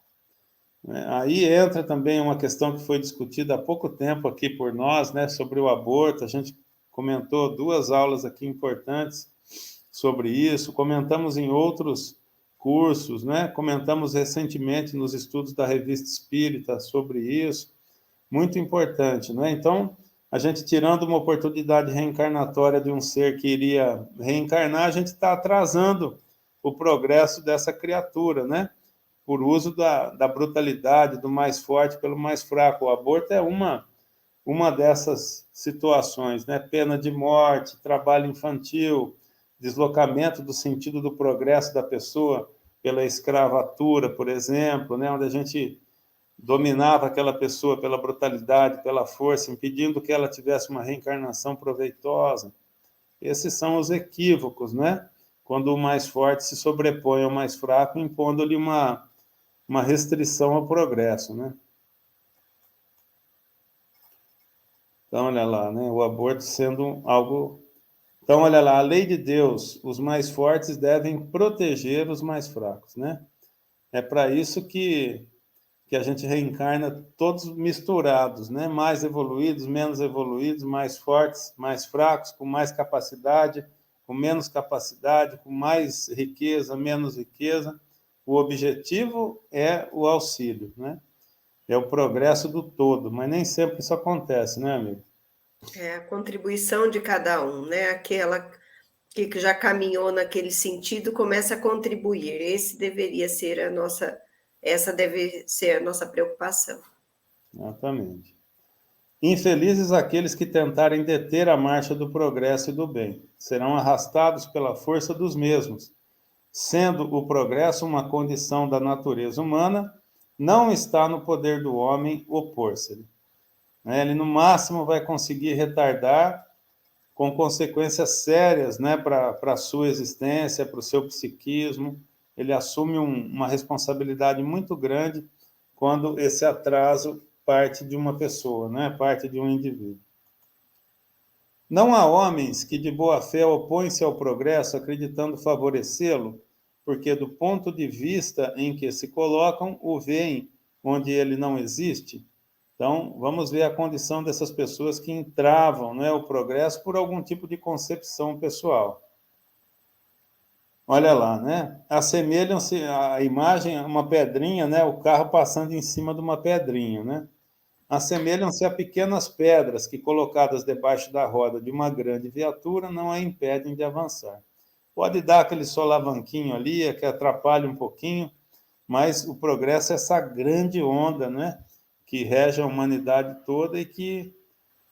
Aí entra também uma questão que foi discutida há pouco tempo aqui por nós, né, sobre o aborto. A gente comentou 2 aulas aqui importantes sobre isso, comentamos em outros cursos, né, comentamos recentemente nos estudos da Revista Espírita sobre isso, muito importante, né? Então, a gente tirando uma oportunidade reencarnatória de um ser que iria reencarnar, a gente está atrasando o progresso dessa criatura, né? Por uso da brutalidade, do mais forte pelo mais fraco. O aborto é uma dessas situações, né? Pena de morte, trabalho infantil, deslocamento do sentido do progresso da pessoa pela escravatura, por exemplo, né? Onde a gente dominava aquela pessoa pela brutalidade, pela força, impedindo que ela tivesse uma reencarnação proveitosa. Esses são os equívocos, né? Quando o mais forte se sobrepõe ao mais fraco, impondo-lhe uma restrição ao progresso, né? Então, olha lá, né? O aborto sendo algo... Então, olha lá, a lei de Deus, os mais fortes devem proteger os mais fracos, né? É para isso que a gente reencarna todos misturados, né? Mais evoluídos, menos evoluídos, mais fortes, mais fracos, com mais capacidade, com menos capacidade, com mais riqueza, menos riqueza. O objetivo é o auxílio, né? É o progresso do todo, mas nem sempre isso acontece, né, amigo? É a contribuição de cada um, né? Aquela que já caminhou naquele sentido começa a contribuir. Essa deve ser a nossa preocupação. Exatamente. Infelizes aqueles que tentarem deter a marcha do progresso e do bem, serão arrastados pela força dos mesmos. Sendo o progresso uma condição da natureza humana, não está no poder do homem opor-se-lhe. Ele, no máximo, vai conseguir retardar, com consequências sérias, né, para a sua existência, para o seu psiquismo. Ele assume uma responsabilidade muito grande quando esse atraso parte de uma pessoa, né, parte de um indivíduo. Não há homens que de boa fé opõem-se ao progresso acreditando favorecê-lo, porque do ponto de vista em que se colocam, o veem onde ele não existe. Então, vamos ver a condição dessas pessoas que entravam, né, o progresso por algum tipo de concepção pessoal. Olha lá, né? Assemelham-se a imagem a uma pedrinha, né, o carro passando em cima de uma pedrinha, né? Assemelham-se a pequenas pedras que, colocadas debaixo da roda de uma grande viatura, não a impedem de avançar. Pode dar aquele solavanquinho ali, que atrapalha um pouquinho, mas o progresso é essa grande onda, né? que rege a humanidade toda e que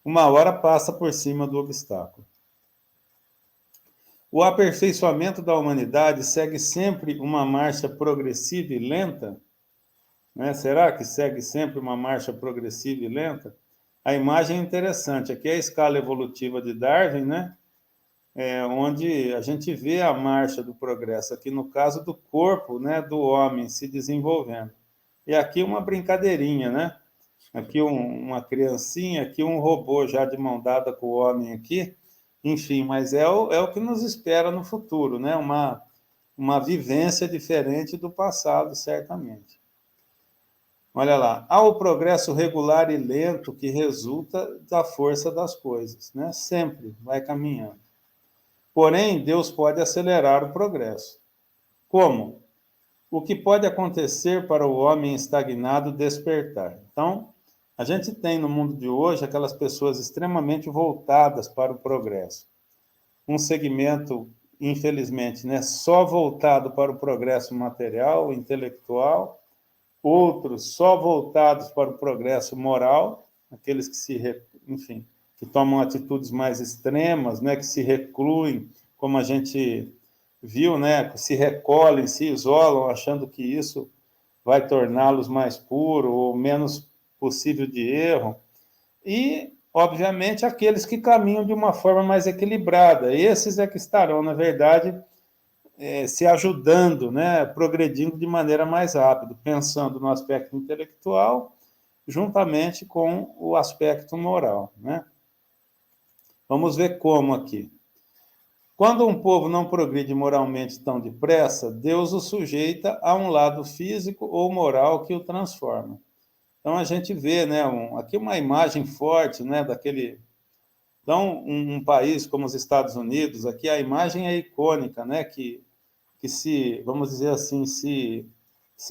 uma hora passa por cima do obstáculo. O aperfeiçoamento da humanidade segue sempre uma marcha progressiva e lenta? Né? Será que segue sempre uma marcha progressiva e lenta? A imagem é interessante. Aqui é a escala evolutiva de Darwin, né? Onde a gente vê a marcha do progresso, aqui no caso do corpo, né, do homem se desenvolvendo. E aqui uma brincadeirinha, né? Aqui uma criancinha, aqui um robô já de mão dada com o homem aqui. Enfim, mas é o que nos espera no futuro, né? Uma vivência diferente do passado, certamente. Olha lá, há o progresso regular e lento que resulta da força das coisas, né? Sempre vai caminhando. Porém, Deus pode acelerar o progresso. Como? O que pode acontecer para o homem estagnado despertar? Então, a gente tem no mundo de hoje aquelas pessoas extremamente voltadas para o progresso. Um segmento, infelizmente, né, só voltado para o progresso material, intelectual, outros só voltados para o progresso moral, aqueles que enfim, que tomam atitudes mais extremas, né, que se recluem, como a gente viu, né, se recolhem, se isolam, achando que isso vai torná-los mais puros ou menos possível de erro. E, obviamente, aqueles que caminham de uma forma mais equilibrada. Esses é que estarão, na verdade, se ajudando, né, progredindo de maneira mais rápida, pensando no aspecto intelectual, juntamente com o aspecto moral, né? Vamos ver como aqui. Quando um povo não progride moralmente tão depressa, Deus o sujeita a um lado físico ou moral que o transforma. Então a gente vê, né, aqui uma imagem forte, né, daquele. Então, um país como os Estados Unidos, aqui a imagem é icônica, né, que se, vamos dizer assim, se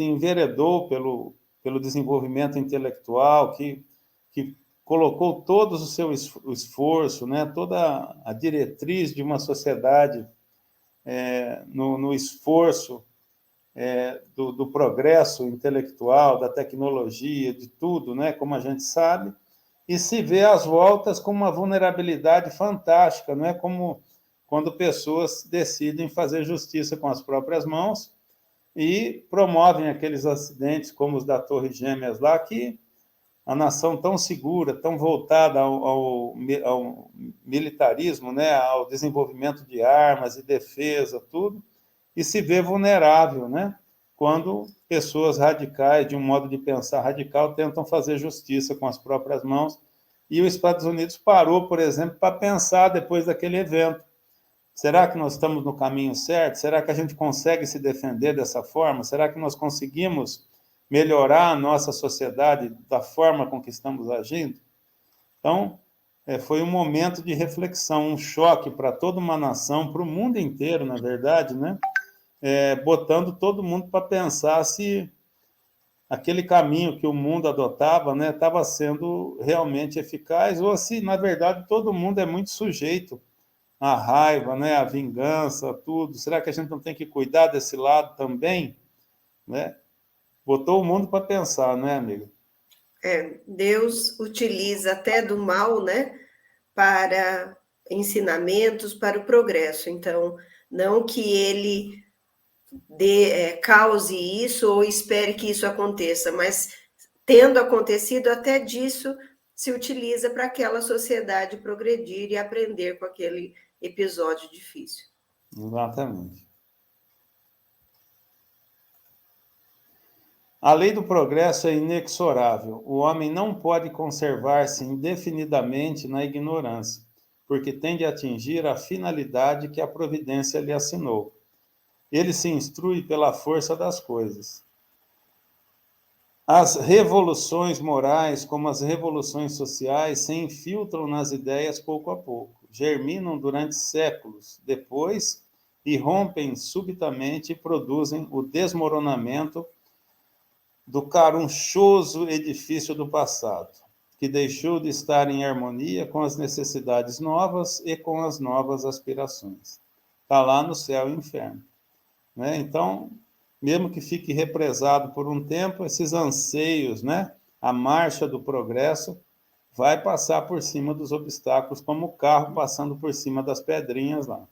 enveredou pelo desenvolvimento intelectual, que colocou todo o seu esforço, né, toda a diretriz de uma sociedade no esforço do progresso intelectual, da tecnologia, de tudo, né, como a gente sabe, e se vê às voltas com uma vulnerabilidade fantástica, não é como quando pessoas decidem fazer justiça com as próprias mãos e promovem aqueles acidentes como os da Torre Gêmeas lá, que a nação tão segura, tão voltada ao militarismo, né, ao desenvolvimento de armas e defesa, tudo, e se vê vulnerável, né, quando pessoas radicais, de um modo de pensar radical, tentam fazer justiça com as próprias mãos. E os Estados Unidos parou, por exemplo, para pensar depois daquele evento. Será que nós estamos no caminho certo? Será que a gente consegue se defender dessa forma? Será que nós conseguimos melhorar a nossa sociedade da forma com que estamos agindo? Então, foi um momento de reflexão, um choque para toda uma nação, para o mundo inteiro, na verdade, né? Botando todo mundo para pensar se aquele caminho que o mundo adotava, né, estava sendo realmente eficaz, ou se, na verdade, todo mundo é muito sujeito à raiva, né, à vingança, tudo. Será que a gente não tem que cuidar desse lado também? Né? Botou o mundo para pensar, né, amiga? Deus utiliza até do mal, né, para ensinamentos, para o progresso. Então, não que ele cause isso ou espere que isso aconteça, mas tendo acontecido, até disso se utiliza para aquela sociedade progredir e aprender com aquele episódio difícil. Exatamente. A lei do progresso é inexorável. O homem não pode conservar-se indefinidamente na ignorância, porque tende a atingir a finalidade que a providência lhe assinou. Ele se instrui pela força das coisas. As revoluções morais, como as revoluções sociais, se infiltram nas ideias pouco a pouco, germinam durante séculos, depois irrompem subitamente e produzem o desmoronamento do carunchoso edifício do passado, que deixou de estar em harmonia com as necessidades novas e com as novas aspirações. Está lá no céu e inferno. Né? Então, mesmo que fique represado por um tempo, esses anseios, né, a marcha do progresso vai passar por cima dos obstáculos, como o carro passando por cima das pedrinhas lá.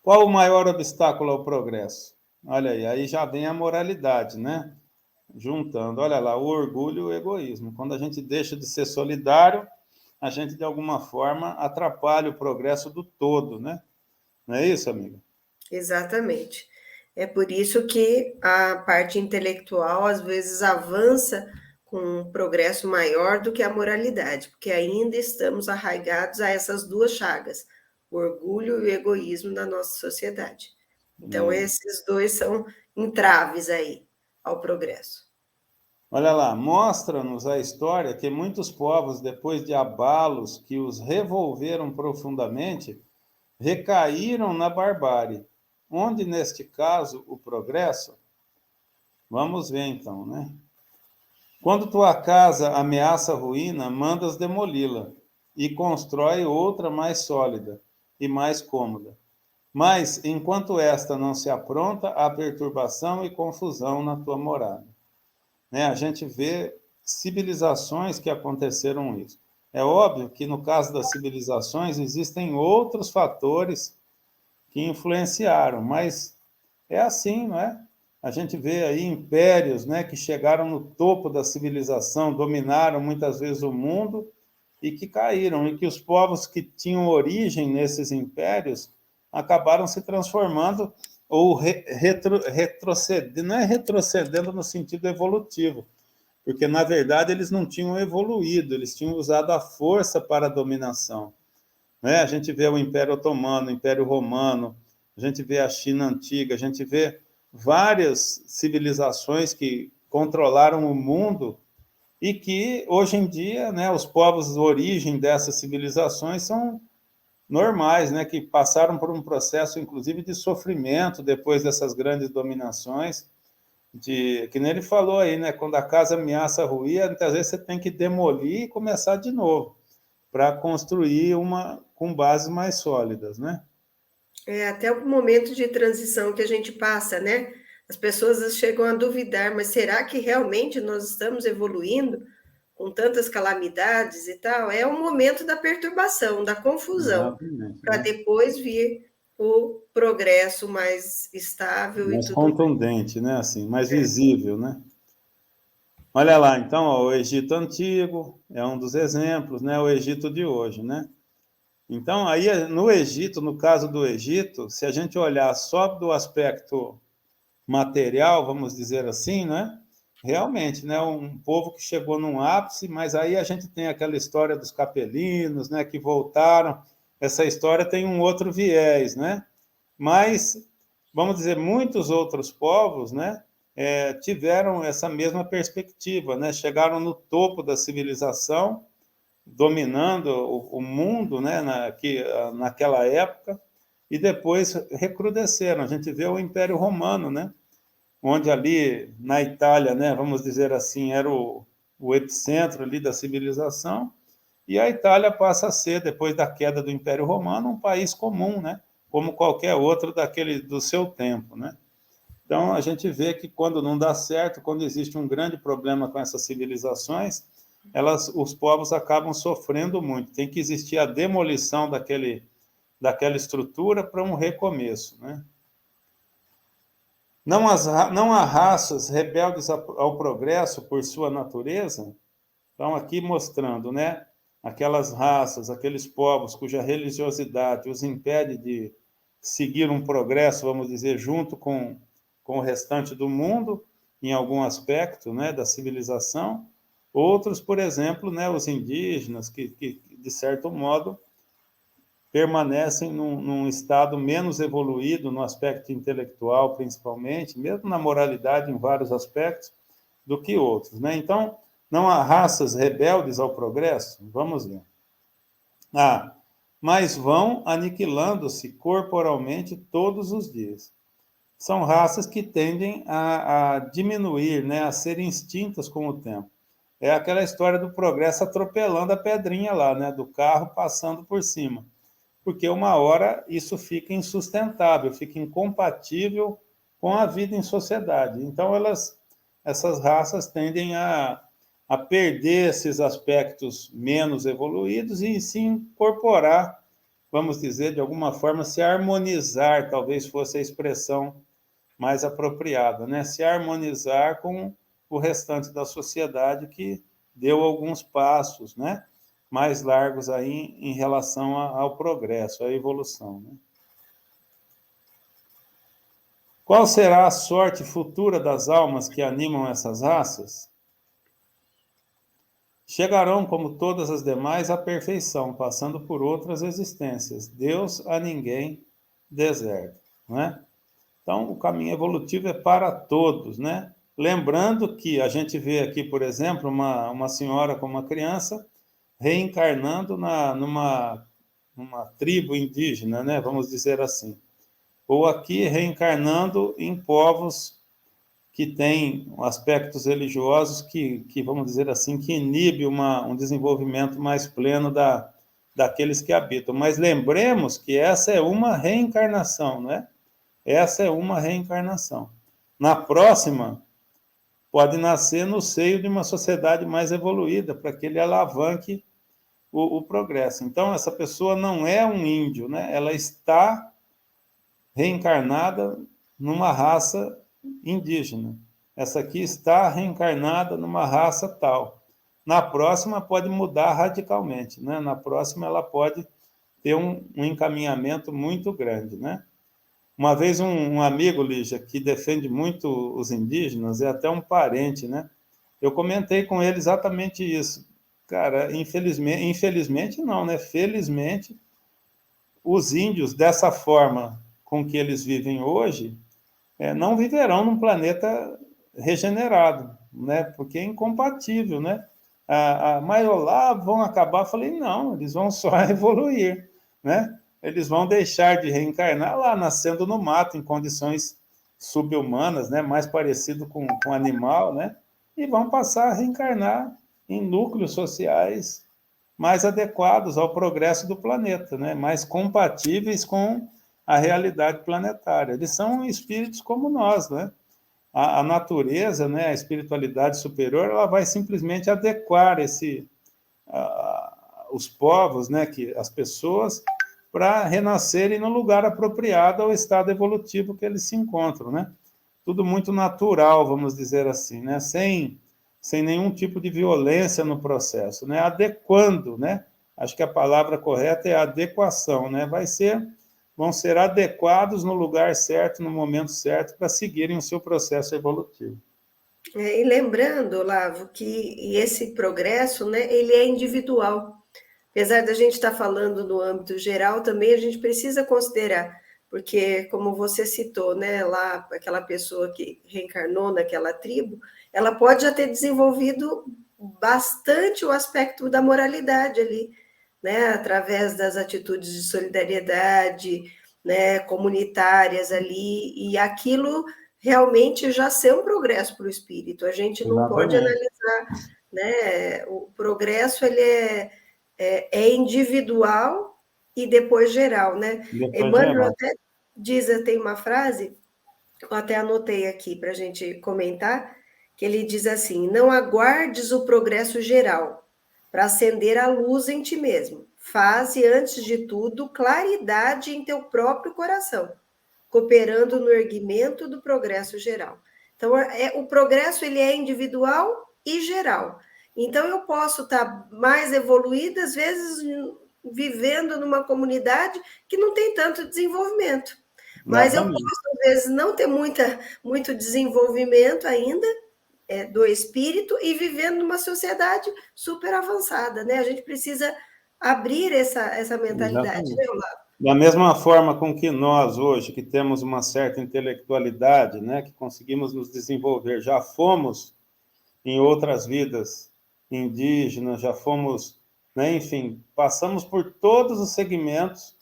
Qual o maior obstáculo ao progresso? Olha aí já vem a moralidade, né? Juntando, olha lá, o orgulho e o egoísmo. Quando a gente deixa de ser solidário, a gente, de alguma forma, atrapalha o progresso do todo, né? Não é isso, amiga? Exatamente. É por isso que a parte intelectual, às vezes, avança com um progresso maior do que a moralidade, porque ainda estamos arraigados a essas duas chagas, o orgulho e o egoísmo na nossa sociedade. Então, esses dois são entraves aí ao progresso. Olha lá, mostra-nos a história que muitos povos, depois de abalos que os revolveram profundamente, recaíram na barbárie. Onde, neste caso, o progresso? Vamos ver então, né? Quando tua casa ameaça a ruína, mandas demoli-la e constrói outra mais sólida e mais cômoda. Mas, enquanto esta não se apronta, há perturbação e confusão na tua morada. Né? A gente vê civilizações que aconteceram isso. É óbvio que, no caso das civilizações, existem outros fatores que influenciaram, mas é assim, não é? A gente vê aí impérios, né, que chegaram no topo da civilização, dominaram muitas vezes o mundo e que caíram, e que os povos que tinham origem nesses impérios acabaram se transformando ou retrocedendo, não é retrocedendo no sentido evolutivo, porque, na verdade, eles não tinham evoluído, eles tinham usado a força para a dominação. Né? A gente vê o Império Otomano, o Império Romano, a gente vê a China antiga, a gente vê várias civilizações que controlaram o mundo e que, hoje em dia, né, os povos de origem dessas civilizações são normais, né, que passaram por um processo, inclusive, de sofrimento depois dessas grandes dominações, que nem ele falou aí, né, quando a casa ameaça ruir, muitas vezes você tem que demolir e começar de novo, para construir uma com bases mais sólidas, né? É até o momento de transição que a gente passa, né? As pessoas chegam a duvidar, mas será que realmente nós estamos evoluindo com tantas calamidades e tal? É o momento da perturbação, da confusão, Exatamente, para né? depois vir o progresso mais estável e Mais tudo mais. contundente, né? Assim, mais visível, né? Olha lá, então, ó, o Egito Antigo é um dos exemplos, né? O Egito de hoje, né? Então, aí no Egito, no caso do Egito, se a gente olhar só do aspecto material, vamos dizer assim, né? Realmente, né? Um povo que chegou num ápice, mas aí a gente tem aquela história dos capelinos, né? Que voltaram. Essa história tem um outro viés, né? Mas, vamos dizer, muitos outros povos, né? Tiveram essa mesma perspectiva, né? Chegaram no topo da civilização, dominando o mundo, né? Naquela época, e depois recrudesceram. A gente vê o Império Romano, né? Onde ali na Itália, né, vamos dizer assim, era o epicentro ali da civilização, e a Itália passa a ser, depois da queda do Império Romano, um país comum, né, como qualquer outro do seu tempo, né? Então, a gente vê que quando não dá certo, quando existe um grande problema com essas civilizações, os povos acabam sofrendo muito. Tem que existir a demolição daquela estrutura para um recomeço, né? Não há raças rebeldes ao progresso por sua natureza? Então, aqui mostrando, né, aquelas raças, aqueles povos cuja religiosidade os impede de seguir um progresso, vamos dizer, junto com o restante do mundo, em algum aspecto, né, da civilização. Outros, por exemplo, né, os indígenas, que de certo modo, permanecem num estado menos evoluído, no aspecto intelectual, principalmente, mesmo na moralidade, em vários aspectos, do que outros, né? Então, não há raças rebeldes ao progresso? Vamos ver. Mas vão aniquilando-se corporalmente todos os dias. São raças que tendem a diminuir, né, a serem extintas com o tempo. É aquela história do progresso atropelando a pedrinha lá, né, do carro passando por cima. Porque uma hora isso fica insustentável, fica incompatível com a vida em sociedade. Então, elas essas raças tendem a perder esses aspectos menos evoluídos e se incorporar, vamos dizer, de alguma forma, se harmonizar, talvez fosse a expressão mais apropriada, né? Se harmonizar com o restante da sociedade que deu alguns passos, né? Mais largos aí em relação ao progresso, à evolução, né? Qual será a sorte futura das almas que animam essas raças? Chegarão, como todas as demais, à perfeição, passando por outras existências. Deus a ninguém deserta, né? Então, o caminho evolutivo é para todos, né? Lembrando que a gente vê aqui, por exemplo, uma senhora com uma criança reencarnando numa tribo indígena, né? Vamos dizer assim. Ou aqui reencarnando em povos que têm aspectos religiosos que, vamos dizer assim, que inibe um desenvolvimento mais pleno daqueles que habitam. Mas lembremos que essa é uma reencarnação, né? Essa é uma reencarnação. Na próxima, pode nascer no seio de uma sociedade mais evoluída, para que ele alavanque o progresso. Então, essa pessoa não é um índio, né? Ela está reencarnada numa raça indígena. Essa aqui está reencarnada numa raça tal. Na próxima, pode mudar radicalmente, né? Na próxima, ela pode ter um encaminhamento muito grande, né? Uma vez um amigo, Lígia, que defende muito os indígenas, é até um parente, né? Eu comentei com ele exatamente isso. Cara, infelizmente não, né? Felizmente, os índios, dessa forma com que eles vivem hoje, não viverão num planeta regenerado, né? Porque é incompatível, né? Mas lá vão acabar, falei, não, eles vão só evoluir, né? Eles vão deixar de reencarnar lá, nascendo no mato, em condições subhumanas, né? Mais parecido com animal, né? E vão passar a reencarnar em núcleos sociais mais adequados ao progresso do planeta, né? Mais compatíveis com a realidade planetária. Eles são espíritos como nós, né? A natureza, né, a espiritualidade superior, ela vai simplesmente adequar os povos, né, as pessoas, para renascerem no lugar apropriado ao estado evolutivo que eles se encontram, né? Tudo muito natural, vamos dizer assim, né? Sem nenhum tipo de violência no processo, né? Adequando, né? Acho que a palavra correta é adequação, né? Vão ser adequados no lugar certo, no momento certo, para seguirem o seu processo evolutivo. E lembrando, Olavo, que esse progresso, né, ele é individual. Apesar da gente estar falando no âmbito geral, também a gente precisa considerar, porque, como você citou, né, lá, aquela pessoa que reencarnou naquela tribo, ela pode já ter desenvolvido bastante o aspecto da moralidade ali, né, através das atitudes de solidariedade, né, comunitárias ali, e aquilo realmente já ser um progresso para o espírito. A gente não pode Exatamente. analisar, né, o progresso ele é individual e depois geral, né? Depois Emmanuel geral. até diz, tem uma frase, eu até anotei aqui para a gente comentar, que ele diz assim: não aguardes o progresso geral para acender a luz em ti mesmo. Faze, antes de tudo, claridade em teu próprio coração, cooperando no erguimento do progresso geral. Então, o progresso ele é individual e geral. Então, eu posso estar mais evoluída, às vezes, vivendo numa comunidade que não tem tanto desenvolvimento. Mas eu Exatamente. posso, às vezes, não ter muito desenvolvimento ainda do espírito e vivendo numa sociedade super avançada, né? A gente precisa abrir essa mentalidade, né, Exatamente. Olavo? Da mesma forma com que nós, hoje, que temos uma certa intelectualidade, né, que conseguimos nos desenvolver, já fomos em outras vidas indígenas, já fomos, né, enfim, passamos por todos os segmentos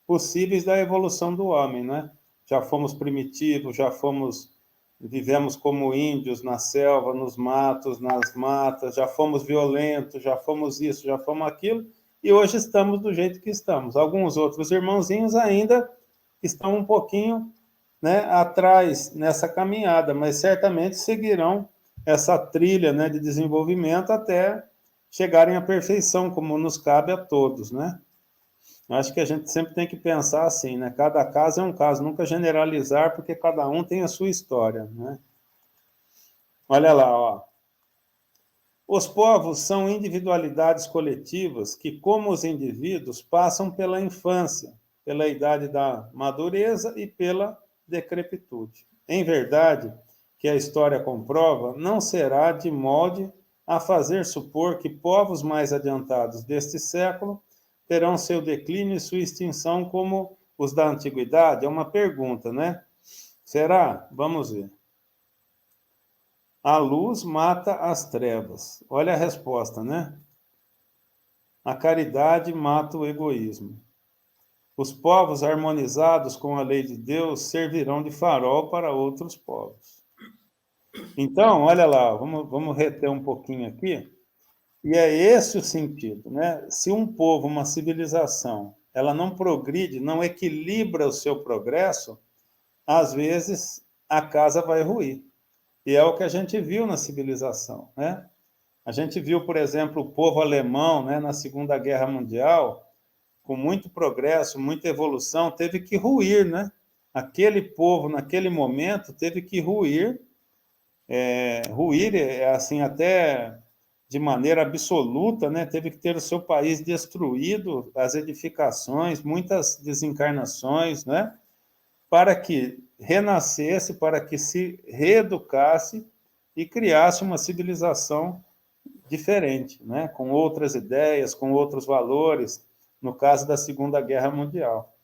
possíveis da evolução do homem, né? Já fomos primitivos, vivemos como índios na selva, nos matos, nas matas, já fomos violentos, já fomos isso, já fomos aquilo, e hoje estamos do jeito que estamos. Alguns outros irmãozinhos ainda estão um pouquinho, né, atrás nessa caminhada, mas certamente seguirão essa trilha, né, de desenvolvimento até chegarem à perfeição, como nos cabe a todos, né? Acho que a gente sempre tem que pensar assim, né? Cada caso é um caso, nunca generalizar, porque cada um tem a sua história, né? Olha lá, ó. Os povos são individualidades coletivas que, como os indivíduos, passam pela infância, pela idade da madureza e pela decrepitude. Em verdade, que a história comprova, não será de molde a fazer supor que povos mais adiantados deste século terão seu declínio e sua extinção como os da antiguidade? É uma pergunta, né? Será? Vamos ver. A luz mata as trevas. Olha a resposta, né? A caridade mata o egoísmo. Os povos harmonizados com a lei de Deus servirão de farol para outros povos. Então, olha lá, vamos reter um pouquinho aqui. E é esse o sentido, né? Se um povo, uma civilização, ela não progride, não equilibra o seu progresso, às vezes a casa vai ruir. E é o que a gente viu na civilização, né? A gente viu, por exemplo, o povo alemão, né, na Segunda Guerra Mundial, com muito progresso, muita evolução, teve que ruir, né? Aquele povo, naquele momento, teve que ruir, assim, até de maneira absoluta, né? Teve que ter o seu país destruído, as edificações, muitas desencarnações, né? Para que renascesse, para que se reeducasse e criasse uma civilização diferente, né? Com outras ideias, com outros valores, no caso da Segunda Guerra Mundial.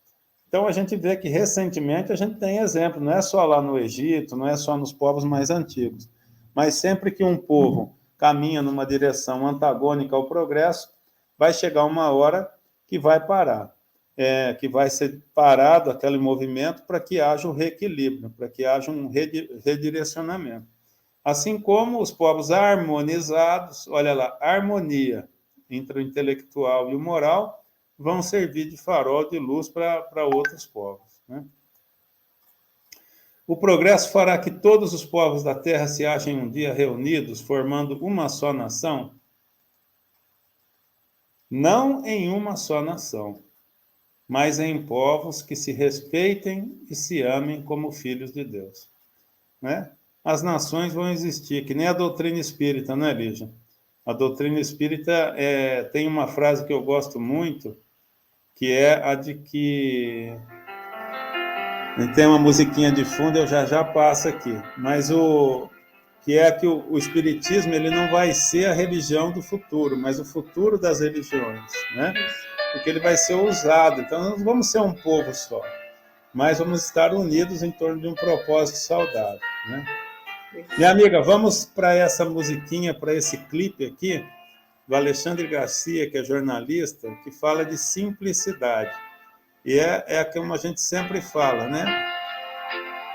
Então, a gente vê que, recentemente, a gente tem exemplo, não é só lá no Egito, não é só nos povos mais antigos, mas sempre que um povo caminha numa direção antagônica ao progresso, vai chegar uma hora que vai parar, que vai ser parado aquele movimento para que haja um reequilíbrio, para que haja um redirecionamento. Assim como os povos harmonizados, olha lá, harmonia entre o intelectual e o moral, vão servir de farol de luz para outros povos, né? O progresso fará que todos os povos da Terra se achem um dia reunidos, formando uma só nação? Não em uma só nação, mas em povos que se respeitem e se amem como filhos de Deus, né? As nações vão existir, que nem a doutrina espírita, né, Lígia? A doutrina espírita tem uma frase que eu gosto muito, que é a de que... Tem uma musiquinha de fundo, eu já passo aqui, mas que é que o espiritismo ele não vai ser a religião do futuro, mas o futuro das religiões, né? Porque ele vai ser usado. Então, nós vamos ser um povo só, mas vamos estar unidos em torno de um propósito saudável, né? Minha amiga, vamos para essa musiquinha, para esse clipe aqui, do Alexandre Garcia, que é jornalista, que fala de simplicidade. E é como a gente sempre fala, né?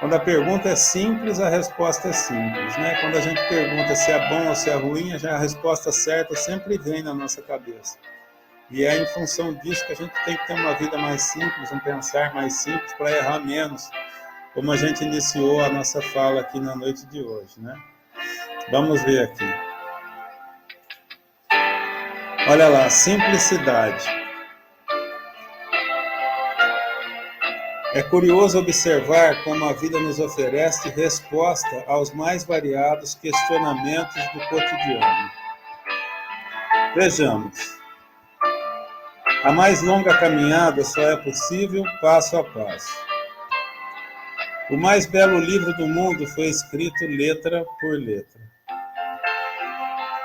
Quando a pergunta é simples, a resposta é simples, né? Quando a gente pergunta se é bom ou se é ruim, já a resposta certa sempre vem na nossa cabeça. E é em função disso que a gente tem que ter uma vida mais simples, um pensar mais simples para errar menos, como a gente iniciou a nossa fala aqui na noite de hoje, né? Vamos ver aqui. Olha lá, simplicidade. É curioso observar como a vida nos oferece resposta aos mais variados questionamentos do cotidiano. Vejamos. A mais longa caminhada só é possível passo a passo. O mais belo livro do mundo foi escrito letra por letra.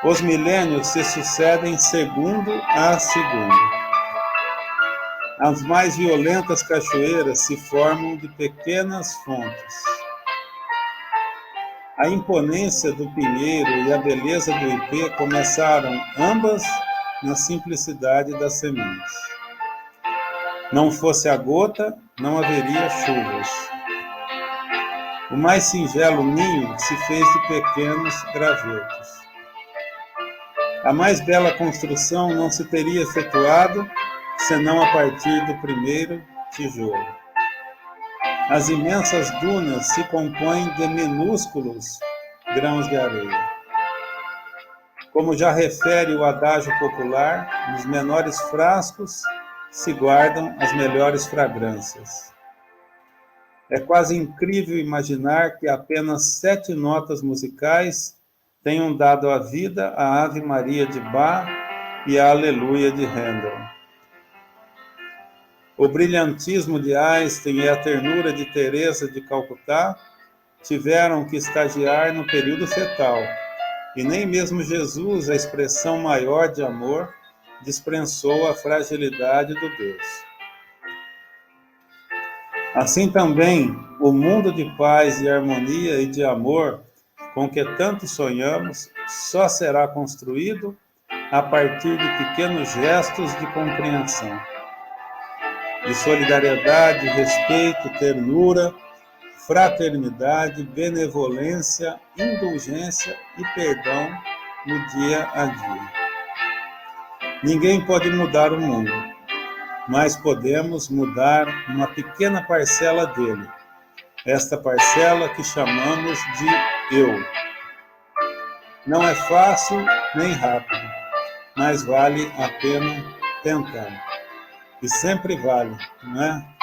Os milênios se sucedem segundo a segundo. As mais violentas cachoeiras se formam de pequenas fontes. A imponência do pinheiro e a beleza do ipê começaram ambas na simplicidade das sementes. Não fosse a gota, não haveria chuvas. O mais singelo ninho se fez de pequenos gravetos. A mais bela construção não se teria efetuado senão a partir do primeiro tijolo. As imensas dunas se compõem de minúsculos grãos de areia. Como já refere o adágio popular, nos menores frascos se guardam as melhores fragrâncias. É quase incrível imaginar que apenas 7 notas musicais tenham dado a vida à Ave Maria de Bach e à Aleluia de Handel. O brilhantismo de Einstein e a ternura de Teresa de Calcutá tiveram que estagiar no período fetal, e nem mesmo Jesus, a expressão maior de amor, dispensou a fragilidade do Deus. Assim também, o mundo de paz, de harmonia e de amor com que tanto sonhamos só será construído a partir de pequenos gestos de compreensão, de solidariedade, respeito, ternura, fraternidade, benevolência, indulgência e perdão no dia a dia. Ninguém pode mudar o mundo, mas podemos mudar uma pequena parcela dele, esta parcela que chamamos de eu. Não é fácil nem rápido, mas vale a pena tentar. E sempre vale, não é?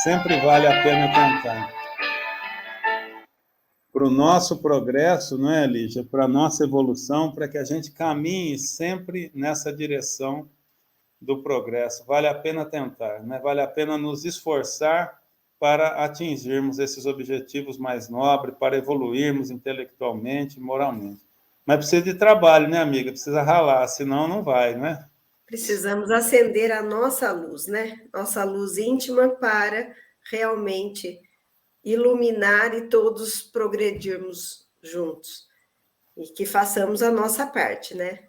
Sempre vale a pena tentar. Para o nosso progresso, não é, Lígia? Para a nossa evolução, para que a gente caminhe sempre nessa direção do progresso. Vale a pena tentar, né? Vale a pena nos esforçar para atingirmos esses objetivos mais nobres, para evoluirmos intelectualmente e moralmente. Mas precisa de trabalho, né, amiga? Precisa ralar, senão não vai, né? Precisamos acender a nossa luz, né? Nossa luz íntima para realmente iluminar e todos progredirmos juntos. E que façamos a nossa parte, né?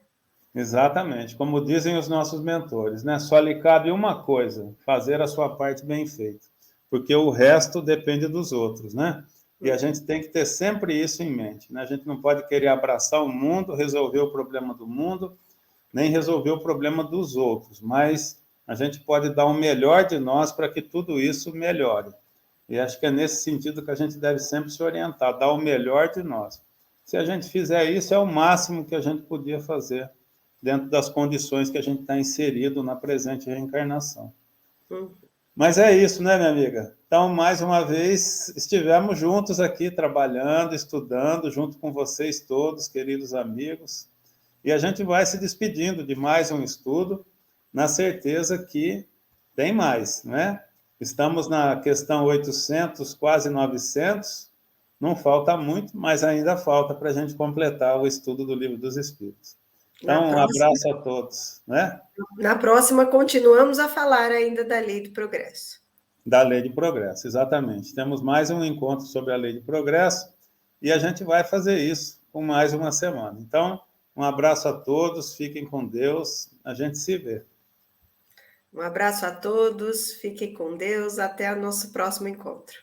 Exatamente. Como dizem os nossos mentores, né? Só lhe cabe uma coisa, fazer a sua parte bem feita. Porque o resto depende dos outros, né? E a gente tem que ter sempre isso em mente, né? A gente não pode querer abraçar o mundo, resolver o problema do mundo, nem resolver o problema dos outros, mas a gente pode dar o melhor de nós para que tudo isso melhore. E acho que é nesse sentido que a gente deve sempre se orientar, dar o melhor de nós. Se a gente fizer isso, é o máximo que a gente podia fazer dentro das condições que a gente está inserido na presente reencarnação. Mas é isso, né, minha amiga? Então, mais uma vez, estivemos juntos aqui, trabalhando, estudando, junto com vocês todos, queridos amigos, e a gente vai se despedindo de mais um estudo, na certeza que tem mais, né? Estamos na questão 800, quase 900, não falta muito, mas ainda falta para a gente completar o estudo do Livro dos Espíritos. Então, um abraço a todos, né? Na próxima, continuamos a falar ainda da Lei do Progresso. Da Lei de Progresso, exatamente. Temos mais um encontro sobre a Lei de Progresso e a gente vai fazer isso com mais uma semana. Então, um abraço a todos, fiquem com Deus, a gente se vê. Um abraço a todos, fiquem com Deus, até o nosso próximo encontro.